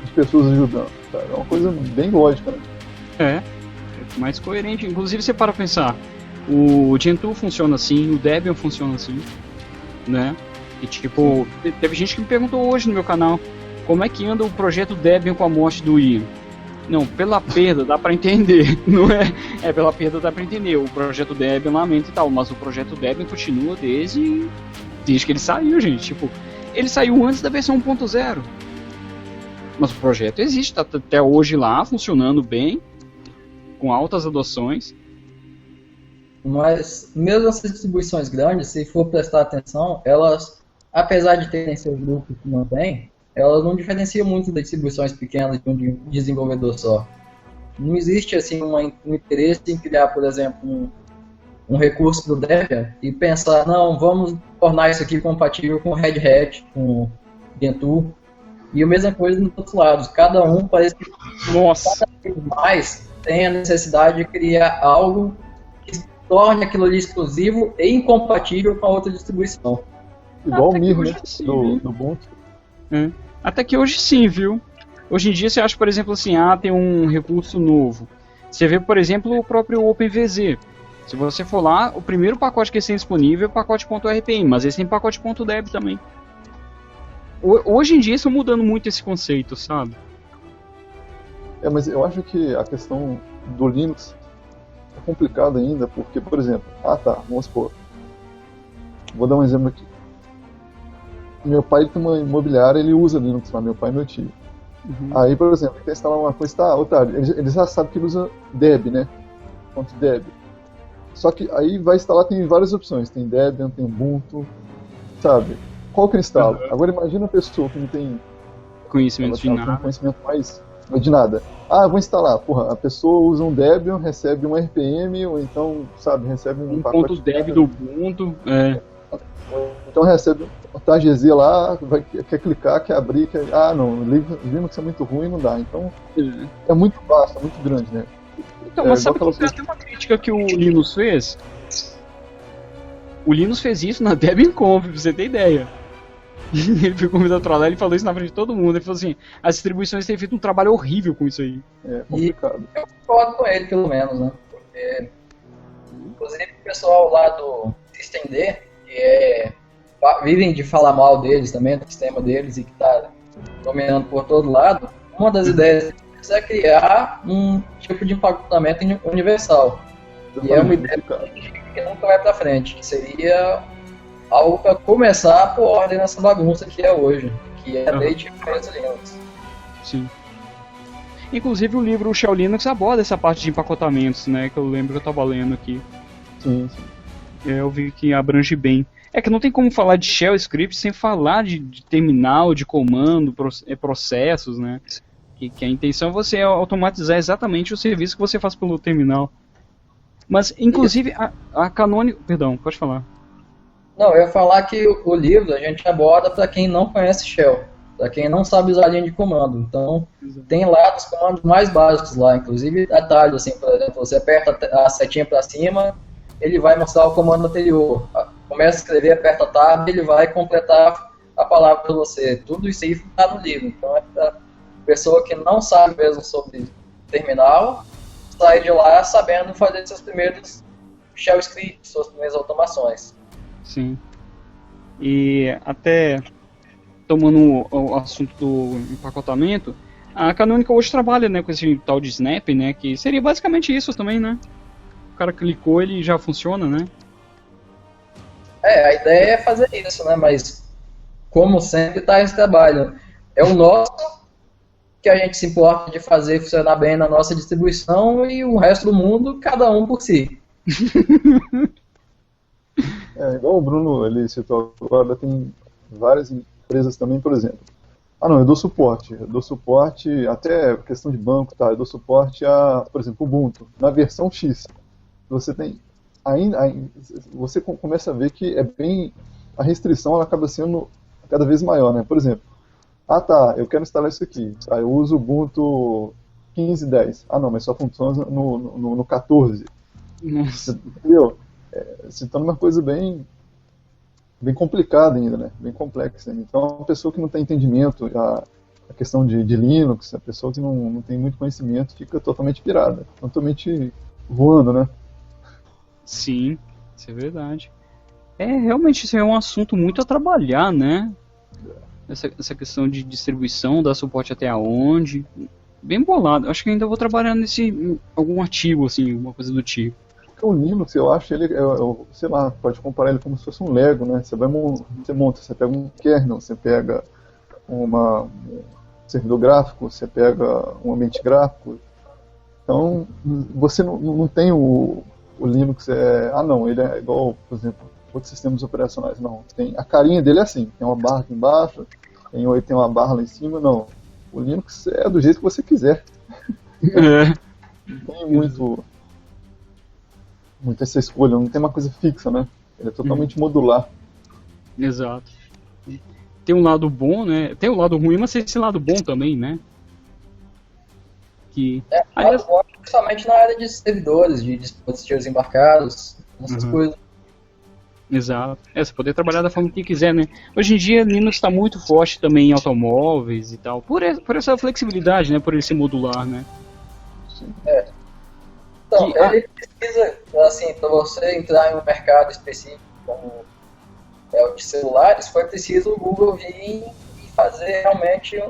Speaker 3: de pessoas ajudando. Tá? É uma coisa bem lógica, né?
Speaker 2: É mais coerente. Inclusive, você para pensar, o Gentoo funciona assim, o Debian funciona assim, né? E tipo, teve gente que me perguntou hoje no meu canal como é que anda o projeto Debian com a morte do Ian. Não, pela perda dá pra entender, não é? Pela perda dá pra entender. O projeto Debian lamenta e tal, mas o projeto Debian continua desde que ele saiu, gente. Tipo, ele saiu antes da versão 1.0. Mas o projeto existe, tá até hoje lá, funcionando bem, com altas adoções.
Speaker 4: Mas mesmo essas distribuições grandes, se for prestar atenção, elas, apesar de terem seus grupos que não tem, elas não diferenciam muito das distribuições pequenas de um desenvolvedor só. Não existe assim um interesse em criar, por exemplo, um recurso do Debian e pensar, não, vamos tornar isso aqui compatível com Red Hat, com Gentoo. E a mesma coisa nos outros lados. Cada um parece que cada vez mais tem a necessidade de criar algo que torne aquilo ali exclusivo e incompatível com a outra distribuição.
Speaker 3: Igual o Mir, né? Do Ubuntu.
Speaker 2: Até que hoje sim, viu? Hoje em dia você acha, por exemplo, assim, tem um recurso novo. Você vê, por exemplo, o próprio OpenVZ. Se você for lá, o primeiro pacote que eles têm disponível é o pacote .rpm, mas eles têm pacote .deb também. Hoje em dia estão mudando muito esse conceito, sabe?
Speaker 3: Mas eu acho que a questão do Linux é complicada ainda, porque, por exemplo, vamos supor, vou dar um exemplo aqui. Meu pai tem uma imobiliária, ele usa Linux lá, meu pai e meu tio. Aí, por exemplo, ele quer instalar uma coisa, Otávio, ele já sabe que ele usa Deb, né? .deb. Só que aí vai instalar, tem várias opções, tem Debian, tem Ubuntu, sabe? Qual que eu instalo? Agora imagina a pessoa que não tem
Speaker 2: conhecimento de nada.
Speaker 3: Conhecimento mais de nada. Vou instalar. Porra, a pessoa usa um Debian, recebe um RPM, ou então, sabe, recebe um pacote
Speaker 2: .deb do Ubuntu.
Speaker 3: Então recebe o TAGZ lá, quer clicar, quer abrir, não, Linux é muito ruim, não dá. Então é muito vasto, é muito grande, né?
Speaker 2: Então, mas sabe que tem uma crítica que o Linus fez? O Linus fez isso na Debian Conf, pra você ter ideia. Ele foi convidado pra lá, ele falou isso na frente de todo mundo. Ele falou assim: as distribuições têm feito um trabalho horrível com isso aí.
Speaker 3: É complicado.
Speaker 4: E eu concordo com ele, pelo menos, né? Porque, inclusive, o pessoal lá do SystemD, que vivem de falar mal deles também, do sistema deles, e que tá dominando por todo lado, uma das ideias é criar um tipo de empacotamento universal. E é uma ideia que nunca vai pra frente, que seria algo para começar por ordem nessa bagunça que é hoje, que é a lei de Linux.
Speaker 2: Sim. Inclusive o livro Shell Linux aborda essa parte de empacotamentos, né, que eu lembro que eu estava lendo aqui.
Speaker 3: Sim.
Speaker 2: Eu vi que abrange bem. É que não tem como falar de Shell Script sem falar de terminal, de comando, processos, né? Que a intenção é você automatizar exatamente o serviço que você faz pelo terminal. Mas, inclusive, a Canonical... Perdão, pode falar.
Speaker 4: Não, eu ia falar que o livro a gente aborda para quem não conhece Shell, para quem não sabe usar a linha de comando. Então, tem lá os comandos mais básicos lá, inclusive atalhos, assim, por exemplo, você aperta a setinha para cima, ele vai mostrar o comando anterior. Começa a escrever, aperta Tab, ele vai completar a palavra para você. Tudo isso aí está no livro. Então, é para pessoa que não sabe mesmo sobre terminal, sai de lá sabendo fazer seus primeiros shell scripts, suas primeiras automações.
Speaker 2: Sim. E até tomando o assunto do empacotamento, a Canonical hoje trabalha, né, com esse tal de Snap, né, que seria basicamente isso também, né? O cara clicou, ele já funciona, né?
Speaker 4: A ideia é fazer isso, né? Mas como sempre está esse trabalho. É o nosso que a gente se importa de fazer funcionar bem na nossa distribuição e o resto do mundo, cada um por si.
Speaker 3: Igual o Bruno ele citou agora, tem várias empresas também, por exemplo. Eu dou suporte. Eu dou suporte até questão de banco, tá? Eu dou suporte a, por exemplo, Ubuntu, na versão X. Você tem você começa a ver que a restrição ela acaba sendo cada vez maior, né? Por exemplo, eu quero instalar isso aqui. Eu uso Ubuntu 15.10. Não, mas só funciona no 14.
Speaker 2: Nossa.
Speaker 3: Entendeu? Se torna uma coisa bem complicada ainda, né? Bem complexa. Então, a pessoa que não tem entendimento, a questão de Linux, a pessoa que não tem muito conhecimento fica totalmente pirada, totalmente voando, né?
Speaker 2: Sim, isso é verdade. Realmente isso é um assunto muito a trabalhar, né? Essa questão de distribuição, dar suporte até aonde. Bem bolado. Acho que ainda vou trabalhar algum artigo, assim, alguma coisa do tipo.
Speaker 3: O Linux, eu acho ele, sei lá, pode comparar ele como se fosse um Lego, né? Você pega um kernel, você pega um servidor gráfico, você pega um ambiente gráfico. Então, você não tem o Linux, ele é igual, por exemplo, outros sistemas operacionais. Não, a carinha dele é assim, tem uma barra aqui embaixo, tem uma barra lá em cima, não. O Linux é do jeito que você quiser. Não tem muito essa escolha, não tem uma coisa fixa, né? Ele é totalmente modular.
Speaker 2: Exato. Tem um lado bom, né? Tem um lado ruim, mas tem esse lado bom também, né?
Speaker 4: Principalmente na área de servidores, de dispositivos embarcados, essas coisas.
Speaker 2: Exato. Você poder trabalhar da forma que quiser, né? Hoje em dia, Linux está muito forte também em automóveis e tal, por essa flexibilidade, né? Por ele ser modular, né?
Speaker 4: Então, ele precisa, assim, para você entrar em um mercado específico como é o de celulares, foi preciso o Google vir e fazer realmente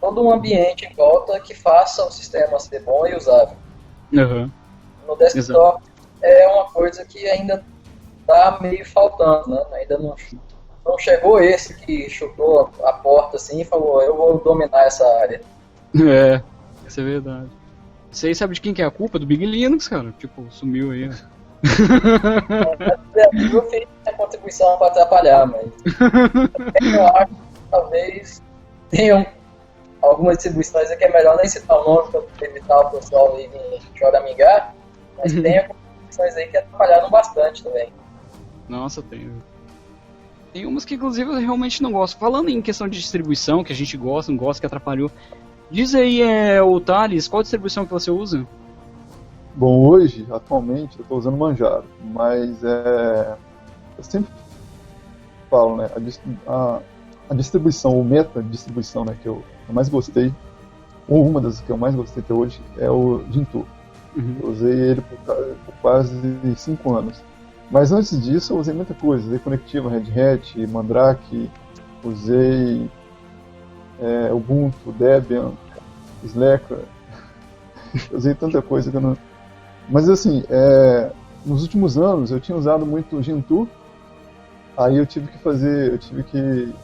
Speaker 4: todo um ambiente em volta que faça o sistema ser bom e usável.
Speaker 2: Uhum.
Speaker 4: No desktop é uma coisa que ainda está meio faltando, né? Ainda não chegou esse que chutou a porta assim e falou, eu vou dominar essa área.
Speaker 2: Isso é verdade. Você aí sabe de quem que é a culpa? Do Big Linux, cara. Tipo, sumiu aí.
Speaker 4: Eu fiz a contribuição para atrapalhar, mas eu acho que talvez tenham algumas distribuições que é melhor nem citar o nome para evitar o pessoal ir choramingar, mas tem algumas distribuições aí que atrapalharam bastante também.
Speaker 2: Nossa, tem. Tem umas que inclusive eu realmente não gosto. Falando em questão de distribuição, que a gente gosta, não gosta, que atrapalhou. Diz aí, o Thales, qual distribuição que você usa?
Speaker 3: Bom, hoje, atualmente, eu estou usando Manjaro, mas eu sempre falo, né, a distribuição, o meta distribuição, né, que eu mais gostei, ou uma das que eu mais gostei até hoje, é o Gentoo. Eu usei ele por quase 5 anos. Mas antes disso eu usei muita coisa, usei Conectiva, Red Hat, Mandrake, usei Ubuntu, Debian, Slacker, usei tanta coisa que eu não... Mas assim, nos últimos anos eu tinha usado muito Gentoo, aí eu tive que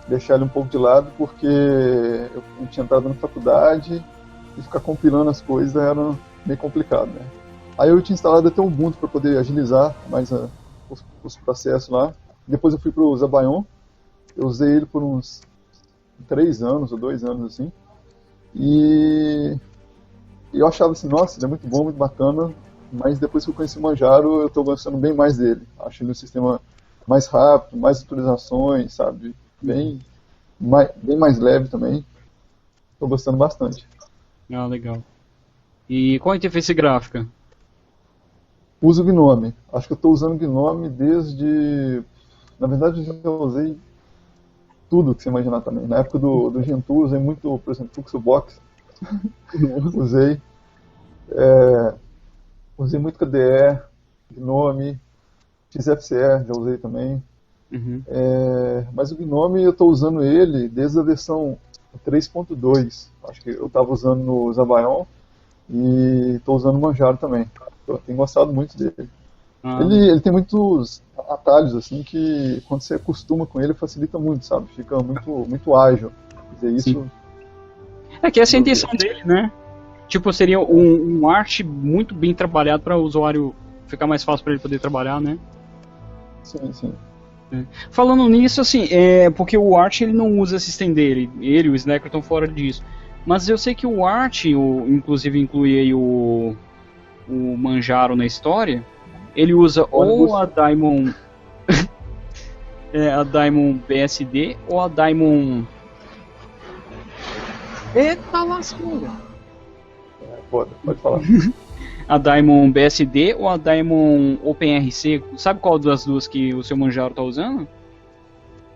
Speaker 3: deixar ele um pouco de lado porque eu tinha entrado na faculdade e ficar compilando as coisas era meio complicado, né? Aí eu tinha instalado até o Ubuntu para poder agilizar mais os processos lá. Depois eu fui para o Zabayon, eu usei ele por uns 3 anos ou 2 anos assim. E eu achava assim, nossa, ele é muito bom, muito bacana, mas depois que eu conheci o Manjaro, eu estou gostando bem mais dele. Acho ele um sistema mais rápido, mais atualizações, sabe? Bem mais leve também. Estou gostando bastante.
Speaker 2: Ah, legal. E qual a interface gráfica?
Speaker 3: Uso o Gnome. Acho que eu estou usando o Gnome desde... Na verdade, eu já usei tudo que você imaginar também. Na época do Gentoo, usei muito, por exemplo, Fluxbox. Usei muito KDE, Gnome, XFCE, já usei também. Mas o Gnome, eu estou usando ele desde a versão 3.2. Acho que eu estava usando no Zabayon e estou usando o Manjaro também. Eu tenho gostado muito dele. Ele tem muitos atalhos assim que quando você acostuma com ele facilita muito, sabe? Fica muito ágil. Quer dizer, isso...
Speaker 2: Que essa é a intenção dele, né? Tipo, seria um Arch muito bem trabalhado para o usuário ficar mais fácil para ele poder trabalhar, né?
Speaker 3: Sim.
Speaker 2: Falando nisso, assim, porque o Arch ele não usa System dele, ele e o Slacker estão fora disso. Mas eu sei que o Arch, inclusive inclui aí o Manjaro na história, ele usa ou a Daimon a Daimon BSD ou a Daimon... Eita lascura!
Speaker 3: Pode falar.
Speaker 2: A Daimon BSD ou a Daimon OpenRC? Sabe qual das duas que o seu Manjaro tá usando?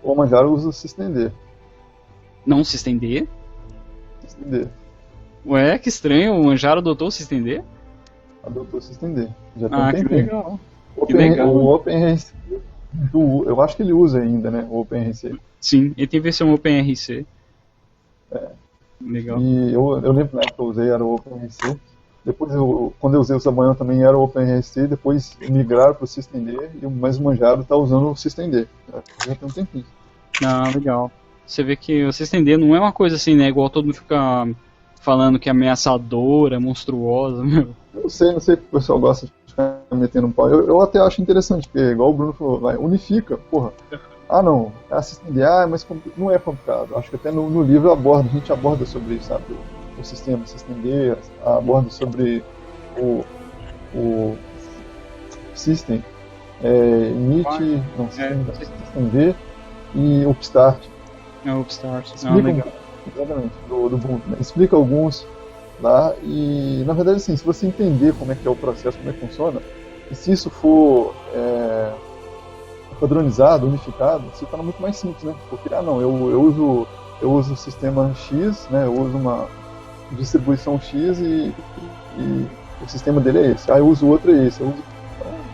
Speaker 3: O Manjaro usa o SystemD.
Speaker 2: Não SystemD?
Speaker 3: SystemD.
Speaker 2: Ué, que estranho, o Manjaro adotou o SystemD?
Speaker 3: Adotou o SystemD. Já tem um tempinho.
Speaker 2: Que legal.
Speaker 3: O OpenRC, eu acho que ele usa ainda, né? O OpenRC.
Speaker 2: Sim, ele tem versão OpenRC. Legal.
Speaker 3: E eu lembro na época que eu usei era o OpenRC. Depois, quando eu usei o Zabayon também era o OpenRC. Depois migraram para o SystemD. Mas o Manjaro está usando o SystemD. Já tem um tempinho.
Speaker 2: Legal. Você vê que o SystemD não é uma coisa assim, né? Igual todo mundo fica falando que é ameaçadora, monstruosa, meu.
Speaker 3: Eu não sei porque o pessoal gosta de ficar metendo um pau. Eu até acho interessante, porque igual o Bruno falou, unifica, porra. Não, é a SystemD, mas não é complicado. Acho que até no livro a gente aborda sobre isso, sabe? O sistema SystemD, aborda sobre o System, Init, SystemD e Upstart.
Speaker 2: Upstart,
Speaker 3: legal. Exatamente, do Ubuntu, né? Explica alguns lá e, na verdade, assim, se você entender como é que é o processo, como é que funciona, e se isso for padronizado, unificado, se torna muito mais simples, né? Porque, não, eu uso o sistema X, né? Eu uso uma distribuição X e o sistema dele é esse. Eu uso o outro, é esse. Então,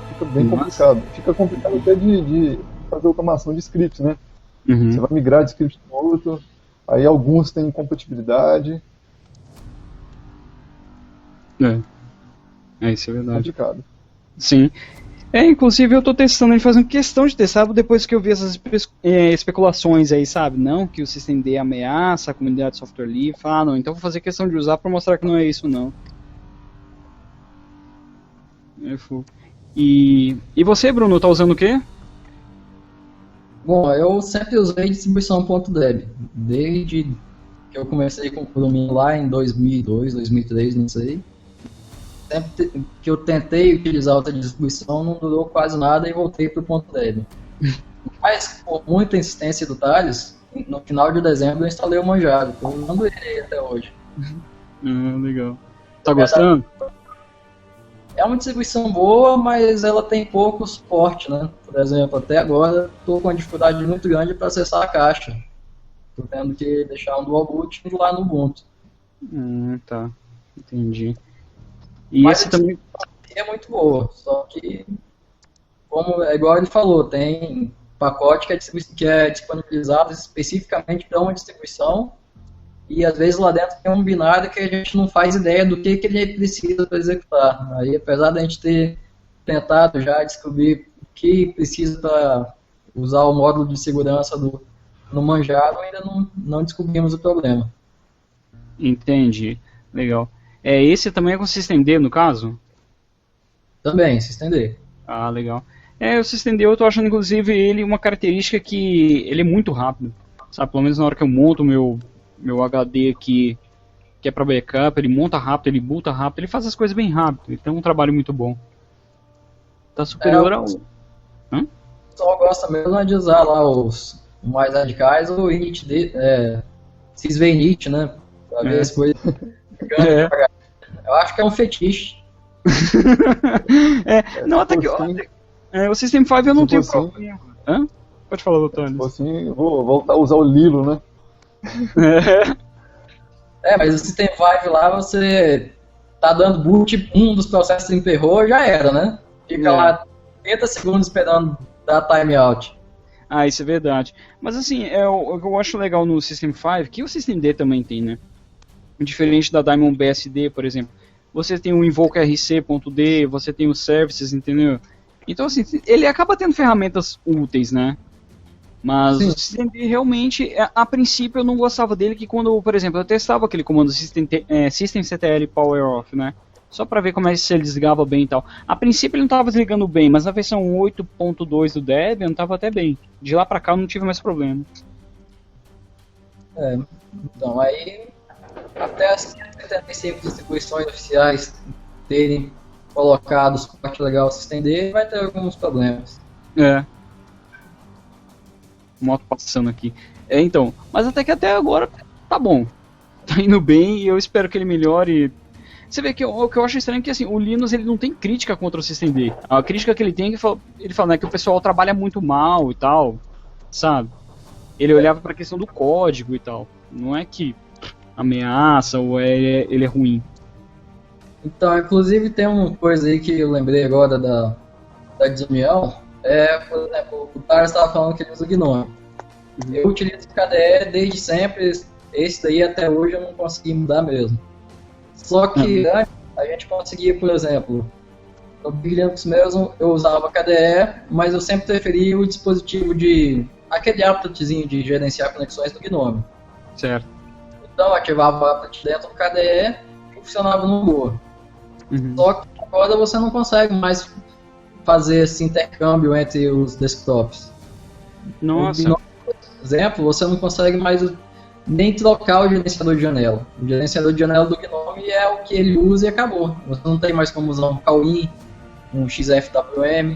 Speaker 3: fica bem complicado. Fica complicado até de fazer automação de scripts, né? Você vai migrar de script para outro, aí alguns têm incompatibilidade.
Speaker 2: Isso é verdade.
Speaker 3: Complicado.
Speaker 2: Sim. Inclusive eu tô testando, fazendo questão de testar depois que eu vi essas especulações aí, sabe? Não, que o SystemD ameaça a comunidade de software livre. Não, então vou fazer questão de usar para mostrar que não é isso, não. E você, Bruno, tá usando o quê?
Speaker 4: Bom, eu sempre usei distribuição .deb, desde que eu comecei com o Chromium lá em 2002, 2003, não sei. Sempre que eu tentei utilizar outra distribuição, não durou quase nada e voltei para o .deb. Mas, por muita insistência do Thales, no final de dezembro eu instalei o Manjaro, que eu não durei até hoje.
Speaker 2: Legal. Tá gostando?
Speaker 4: É uma distribuição boa, mas ela tem pouco suporte, né? Por exemplo, até agora estou com uma dificuldade muito grande para acessar a caixa. Estou tendo que deixar um dual boot lá no Ubuntu.
Speaker 2: Tá. Entendi. E
Speaker 4: mas
Speaker 2: esse também
Speaker 4: é muito boa, só que, como é igual ele falou, tem pacote que é disponibilizado especificamente para uma distribuição, e às vezes lá dentro tem um binário que a gente não faz ideia do que ele precisa para executar. Aí, apesar da gente ter tentado já descobrir o que precisa para usar o módulo de segurança no Manjaro, ainda não descobrimos o problema.
Speaker 2: Entendi, legal. Esse também é com SystemD, no caso?
Speaker 4: Também, SystemD.
Speaker 2: Legal. O SystemD eu tô achando, inclusive, ele uma característica que ele é muito rápido. Sabe, pelo menos na hora que eu monto o meu HD aqui, que é para backup, ele monta rápido, ele boota rápido, ele faz as coisas bem rápido. Ele tem um trabalho muito bom. Tá superior ao...
Speaker 4: O pessoal gosta mesmo de usar lá os mais radicais, o init, sysvinit, né? Pra ver as coisas... Eu acho que é um fetiche.
Speaker 2: Não, até que o System 5 eu não tenho problema. Pode falar, doutor.
Speaker 3: Assim, vou voltar a usar o Lilo, né?
Speaker 4: Mas o System 5 lá, você tá dando boot, um dos processos emperrou, já era, né? Fica lá 30 segundos esperando dar timeout.
Speaker 2: Isso é verdade. Mas assim, o que eu acho legal no System 5, que o SystemD também tem, né? Diferente da Diamond BSD, por exemplo. Você tem o Invoke RC.D, você tem os services, entendeu? Então, assim, ele acaba tendo ferramentas úteis, né? Mas o SystemD realmente, a princípio eu não gostava dele, que quando, por exemplo, eu testava aquele comando systemctl power off, né? Só pra ver como é que se ele desligava bem e tal. A princípio ele não tava desligando bem, mas na versão 8.2 do Debian tava até bem. De lá pra cá eu não tive mais problema.
Speaker 4: Então, aí... Até as 175 distribuições oficiais terem colocado suporte legal ao SystemD, vai ter alguns problemas.
Speaker 2: Moto passando aqui. Então, mas até que até agora tá bom. Tá indo bem e eu espero que ele melhore. Você vê que o que eu acho estranho é que assim, o Linux ele não tem crítica contra o SystemD. A crítica que ele tem é que ele fala, né, que o pessoal trabalha muito mal e tal, sabe? Ele olhava pra questão do código e tal. Não é que ameaça ou ele é ruim.
Speaker 4: Então, inclusive tem uma coisa aí que eu lembrei agora da desunião, por exemplo, o Tars estava falando que ele usa o GNOME. Eu utilizo o KDE desde sempre, esse daí até hoje eu não consegui mudar mesmo. Só que antes a gente conseguia, por exemplo, no Big Linux mesmo eu usava KDE, mas eu sempre preferia o dispositivo aquele appletzinho de gerenciar conexões do GNOME.
Speaker 2: Certo.
Speaker 4: Então eu ativava o applet dentro do KDE e funcionava no Lua. Só que agora você não consegue mais fazer esse intercâmbio entre os desktops.
Speaker 2: Nossa.
Speaker 4: Por exemplo, você não consegue mais nem trocar o gerenciador de janela. O gerenciador de janela do GNOME é o que ele usa e acabou. Você não tem mais como usar um Cowin, um XFWM,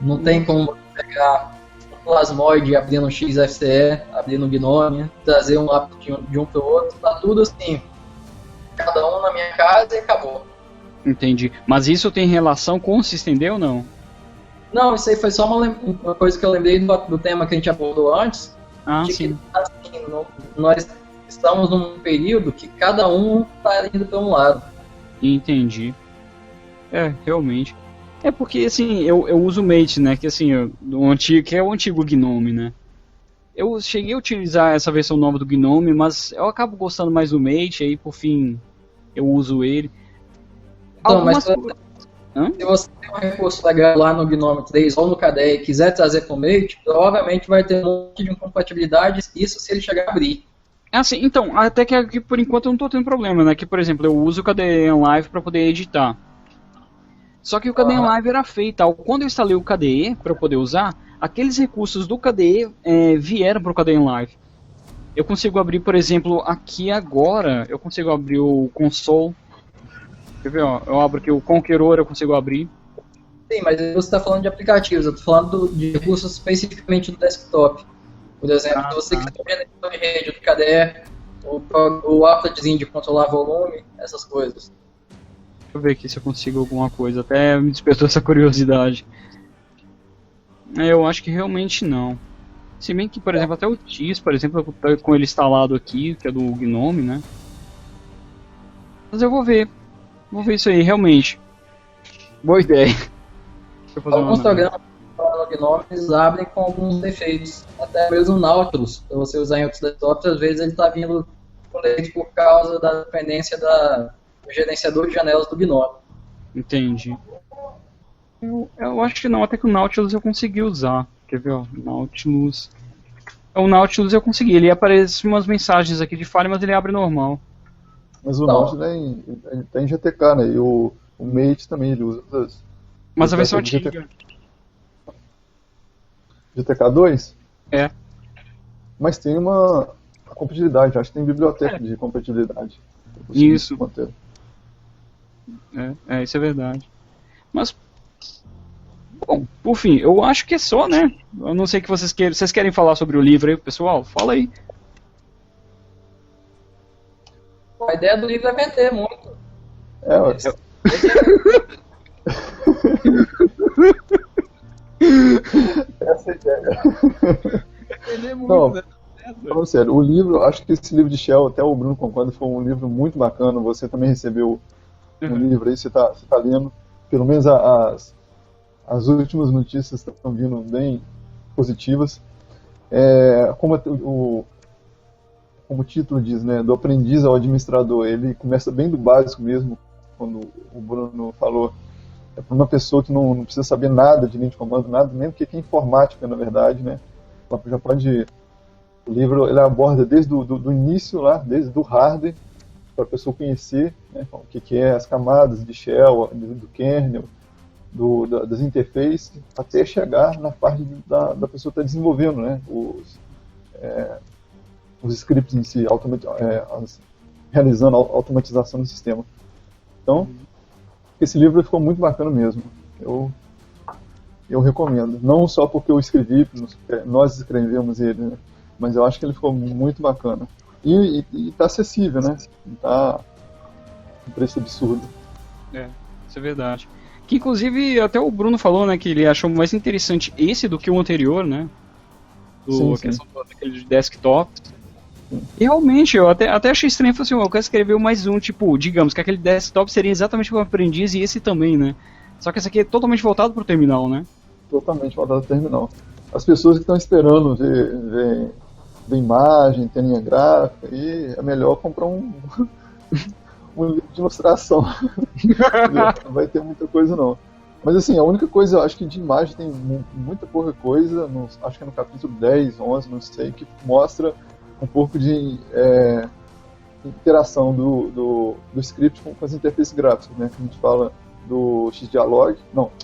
Speaker 4: não tem como pegar Plasmoid abrindo um XFCE, abrindo um GNOME, trazer um lápis de um para o outro, tá tudo assim, cada um na minha casa e acabou.
Speaker 2: Entendi. Mas isso tem relação com o SystemD ou não?
Speaker 4: Não, isso aí foi só uma coisa que eu lembrei do tema que a gente abordou antes.
Speaker 2: Ah,
Speaker 4: de
Speaker 2: sim.
Speaker 4: que assim, nós estamos num período que cada um está indo para um lado.
Speaker 2: Entendi. Realmente. É porque, assim, eu uso o Mate, né? Que, assim, que é o antigo Gnome, né? Eu cheguei a utilizar essa versão nova do Gnome, mas eu acabo gostando mais do Mate, aí, por fim, eu uso ele.
Speaker 4: Então, mas
Speaker 2: Hã?
Speaker 4: se você tem um recurso legal lá no Gnome 3 ou no KDE e quiser trazer com o Mate, provavelmente vai ter um monte de incompatibilidades, isso se ele chegar a abrir.
Speaker 2: Assim, então, até que aqui por enquanto eu não tô tendo problema, né? Que, por exemplo, eu uso o KDE Live para poder editar. Só que o KDE Live era feito, quando eu instalei o KDE para poder usar, aqueles recursos do KDE vieram para o KDE Live. Eu consigo abrir, por exemplo, aqui agora, eu consigo abrir o console. Quer ver, ó, eu abro aqui o Conqueror, eu consigo abrir.
Speaker 4: Sim, mas você está falando de aplicativos, eu estou falando de recursos especificamente do desktop. Por exemplo, se você quiser ver na rede do KDE, o appletzinho de controlar volume, essas coisas.
Speaker 2: Deixa eu ver aqui se eu consigo alguma coisa, até me despertou essa curiosidade. Eu acho que realmente não. Se bem que, por exemplo, até o TIS, por exemplo, eu tô com ele instalado aqui, que é do Gnome, né? Mas eu vou ver isso aí, realmente. Boa ideia. Deixa eu fazer
Speaker 4: Alguns
Speaker 2: uma...
Speaker 4: programas no Gnome eles abrem com alguns defeitos. Até mesmo o Nautilus, para você usar em outros desktops, às vezes ele está vindo com defeito por causa da dependência do gerenciador de janelas do Gnome.
Speaker 2: Entendi. Eu acho que não, até que o Nautilus eu consegui usar. Quer ver, ó? Nautilus. O Nautilus eu consegui, ele aparece umas mensagens aqui de falha, mas ele abre normal.
Speaker 3: Mas o Nautilus tem GTK, né? E o Mate também ele usa as...
Speaker 2: Mas a versão antiga.
Speaker 3: GTK 2?
Speaker 2: É.
Speaker 3: Mas tem uma compatibilidade, acho que tem biblioteca de compatibilidade.
Speaker 2: Isso. Isso é verdade. Mas, bom, por fim, eu acho que é só, né? Eu não sei que vocês querem falar sobre o livro aí, pessoal? Fala aí.
Speaker 4: A ideia do livro é vender muito.
Speaker 3: Essa é a ideia.
Speaker 2: Vender muito,
Speaker 3: Não,
Speaker 2: né?
Speaker 3: falando sério, o livro, acho que esse livro de Shell, até o Bruno concorda, foi um livro muito bacana. Você também recebeu um livro aí, você tá lendo. Pelo menos as últimas notícias estão vindo bem positivas. Como o título diz, né, do aprendiz ao administrador, ele começa bem do básico mesmo, quando o Bruno falou. É para uma pessoa que não precisa saber nada de linha de comando, nada, nem o que é informática, na verdade, né? Ela já pode... O livro ele aborda desde do início lá, desde o hardware, para a pessoa conhecer, né, o que é as camadas de shell, do kernel, das interfaces, até chegar na parte da pessoa estar desenvolvendo, né, os scripts em si, realizando a automatização do sistema. Então, esse livro ficou muito bacana mesmo. Eu recomendo. Não só porque eu escrevi, nós escrevemos ele, né, mas eu acho que ele ficou muito bacana. E está acessível, né? Não está um preço absurdo.
Speaker 2: Isso é verdade. Que inclusive até o Bruno falou, né, que ele achou mais interessante esse do que o anterior, né? A questão daquele de desktop. E realmente, eu até achei estranho, falei assim, eu quero escrever mais um, tipo, digamos que aquele desktop seria exatamente o aprendiz e esse também, né? Só que esse aqui é totalmente voltado pro terminal, né?
Speaker 3: Totalmente voltado pro terminal. As pessoas que estão esperando ver imagem, ter linha gráfica, e é melhor comprar um livro de ilustração. Não vai ter muita coisa não. Mas assim, a única coisa, eu acho que de imagem tem muita pouca coisa, acho que é no capítulo 10, 11, não sei, que mostra um pouco de interação do script com as interfaces gráficas, né? Que a gente fala do Xdialog,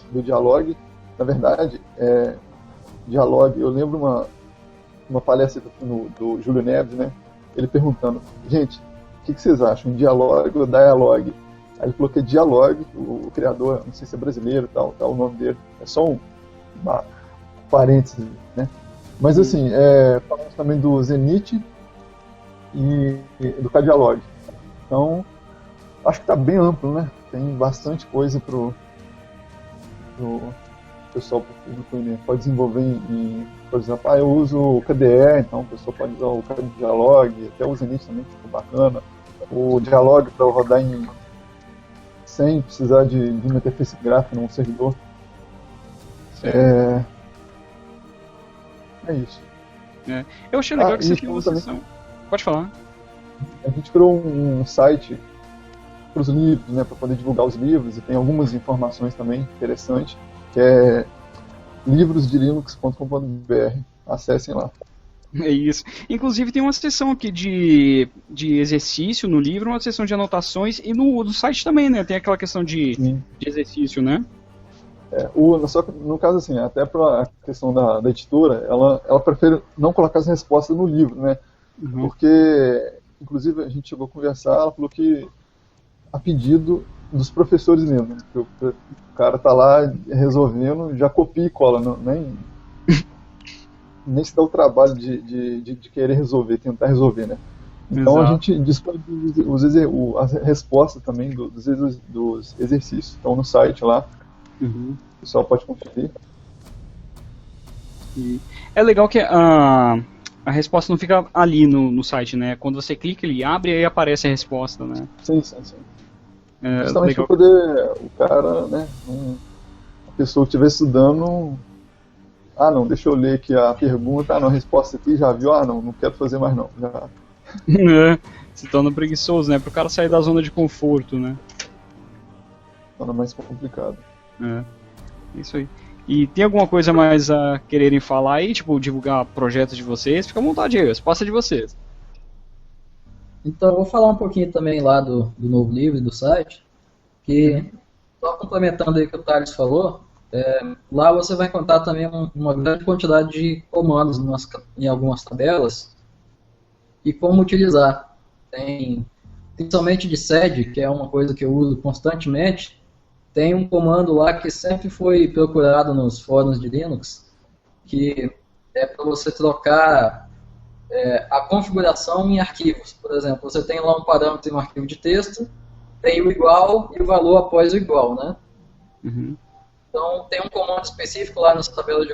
Speaker 3: do Dialog. Na verdade, Dialog, eu lembro uma palestra do Júlio Neves, né? Ele perguntando, gente, o que vocês acham, Dialog ou Dialog? Aí ele falou que é Dialog, o criador, não sei se é brasileiro, tal o nome dele, é só uma parênteses, né? Mas assim, falamos também do Zenith e do Kdialog. Então, acho que está bem amplo, né? Tem bastante coisa pro pessoal, para o público, né, pode desenvolver por exemplo, eu uso o KDE, então o pessoal pode usar o Dialog, até o Zenith também, que ficou bacana. O Dialog para rodar sem precisar de uma interface gráfica num servidor. É isso.
Speaker 2: Eu achei legal que você tem uma sessão. Pode falar.
Speaker 3: A gente criou um site para os livros, né, para poder divulgar os livros, e tem algumas informações também interessantes, que é livrosdelinux.com.br. Acessem lá.
Speaker 2: É isso. Inclusive tem uma seção aqui de exercício no livro, uma seção de anotações, e no site também, né? Tem aquela questão de exercício, né?
Speaker 3: Só que no caso assim, até para a questão da editora, ela prefere não colocar as respostas no livro, né? Porque, inclusive, a gente chegou a conversar, ela falou que a pedido dos professores mesmo, né? Que o cara tá lá resolvendo, já copia e cola, nem se dá o trabalho de querer resolver, tentar resolver, né? Então a gente disponibiliza as respostas também dos exercícios, estão no site lá, o pessoal pode conferir.
Speaker 2: E é legal que a resposta não fica ali no site, né? Quando você clica, ele abre e aí aparece a resposta, né?
Speaker 3: Sim. Justamente para poder o cara, né, a pessoa que estiver estudando, não, deixa eu ler aqui a pergunta, a resposta aqui, já viu, não quero fazer mais não. Já.
Speaker 2: Se torna preguiçoso, né? Para o cara sair da zona de conforto, né?
Speaker 3: Torna mais complicado.
Speaker 2: Isso aí. E tem alguma coisa mais a quererem falar aí, tipo, divulgar projetos de vocês? Fica à vontade aí, espaço é de vocês.
Speaker 4: Então, eu vou falar um pouquinho também lá do novo livro, do site, que, só complementando aí o que o Thales falou, lá você vai encontrar também uma grande quantidade de comandos em algumas tabelas e como utilizar. Tem, principalmente de sed, que é uma coisa que eu uso constantemente, tem um comando lá que sempre foi procurado nos fóruns de Linux, que é para você trocar a configuração em arquivos. Por exemplo, você tem lá um parâmetro em um arquivo de texto, tem o igual e o valor após o igual, né? Então tem um comando específico lá nessa tabela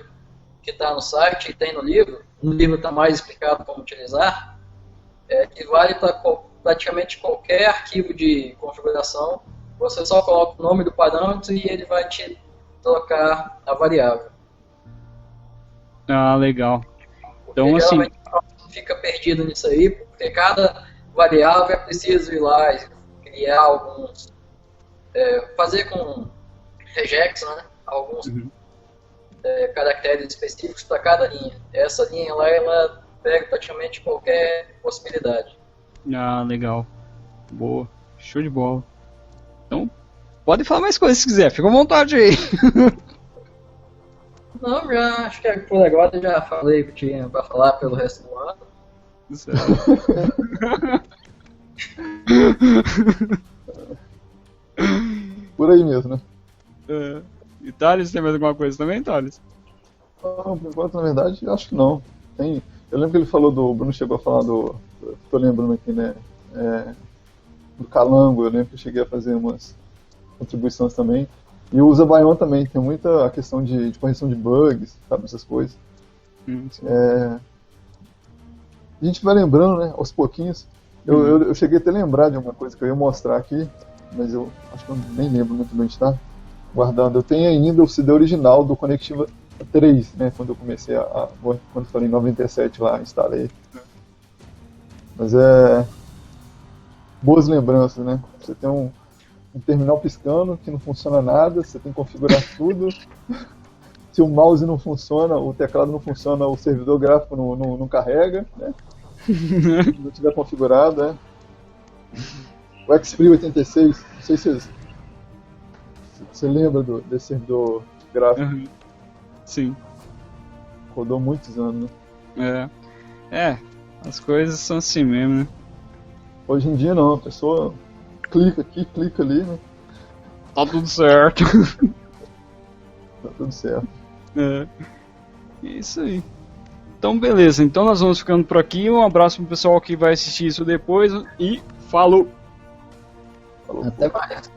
Speaker 4: que está no site e tem no livro está mais explicado como utilizar, que vale para praticamente qualquer arquivo de configuração. Você só coloca o nome do parâmetro e ele vai te trocar a variável.
Speaker 2: Legal. Então,
Speaker 4: porque,
Speaker 2: assim,
Speaker 4: fica perdido nisso aí, porque cada variável é preciso ir lá e criar alguns, fazer com regex, né? Alguns caracteres específicos para cada linha. Essa linha lá, ela pega praticamente qualquer possibilidade.
Speaker 2: Legal. Boa. Show de bola. Então, pode falar mais coisas se quiser, fica à vontade aí.
Speaker 4: Não, já acho que por agora já falei o que tinha para falar pelo resto do ano.
Speaker 3: Por aí mesmo, né?
Speaker 2: E Thales, tem mais alguma coisa também, Thales?
Speaker 3: Não, por enquanto, na verdade, acho que não. Eu lembro que ele falou o Bruno chegou a falar tô lembrando aqui, né? Do Calango, eu lembro que eu cheguei a fazer umas contribuições também. E o Zabayon também, tem muita a questão de correção de bugs, sabe, essas coisas. A gente vai lembrando, né, aos pouquinhos. Eu cheguei até a lembrar de uma coisa que eu ia mostrar aqui, mas eu acho que eu nem lembro muito bem de estar guardando. Eu tenho ainda o CD original do Connectiva 3, né, quando eu comecei quando falei em 97 lá, instalei. Mas boas lembranças, né? Você tem um terminal piscando que não funciona nada, você tem que configurar tudo. Se o mouse não funciona, o teclado não funciona, o servidor gráfico não carrega, né? Se não tiver configurado, né? O Xfree 86, não sei se você lembra desse servidor gráfico.
Speaker 2: Sim.
Speaker 3: Rodou muitos anos, né?
Speaker 2: As coisas são assim mesmo, né?
Speaker 3: Hoje em dia não, a pessoa clica aqui, clica ali, né?
Speaker 2: Tá tudo certo.
Speaker 3: Tá tudo certo.
Speaker 2: Isso aí. Então beleza, então nós vamos ficando por aqui. Um abraço pro pessoal que vai assistir isso depois e falou!
Speaker 4: Até mais.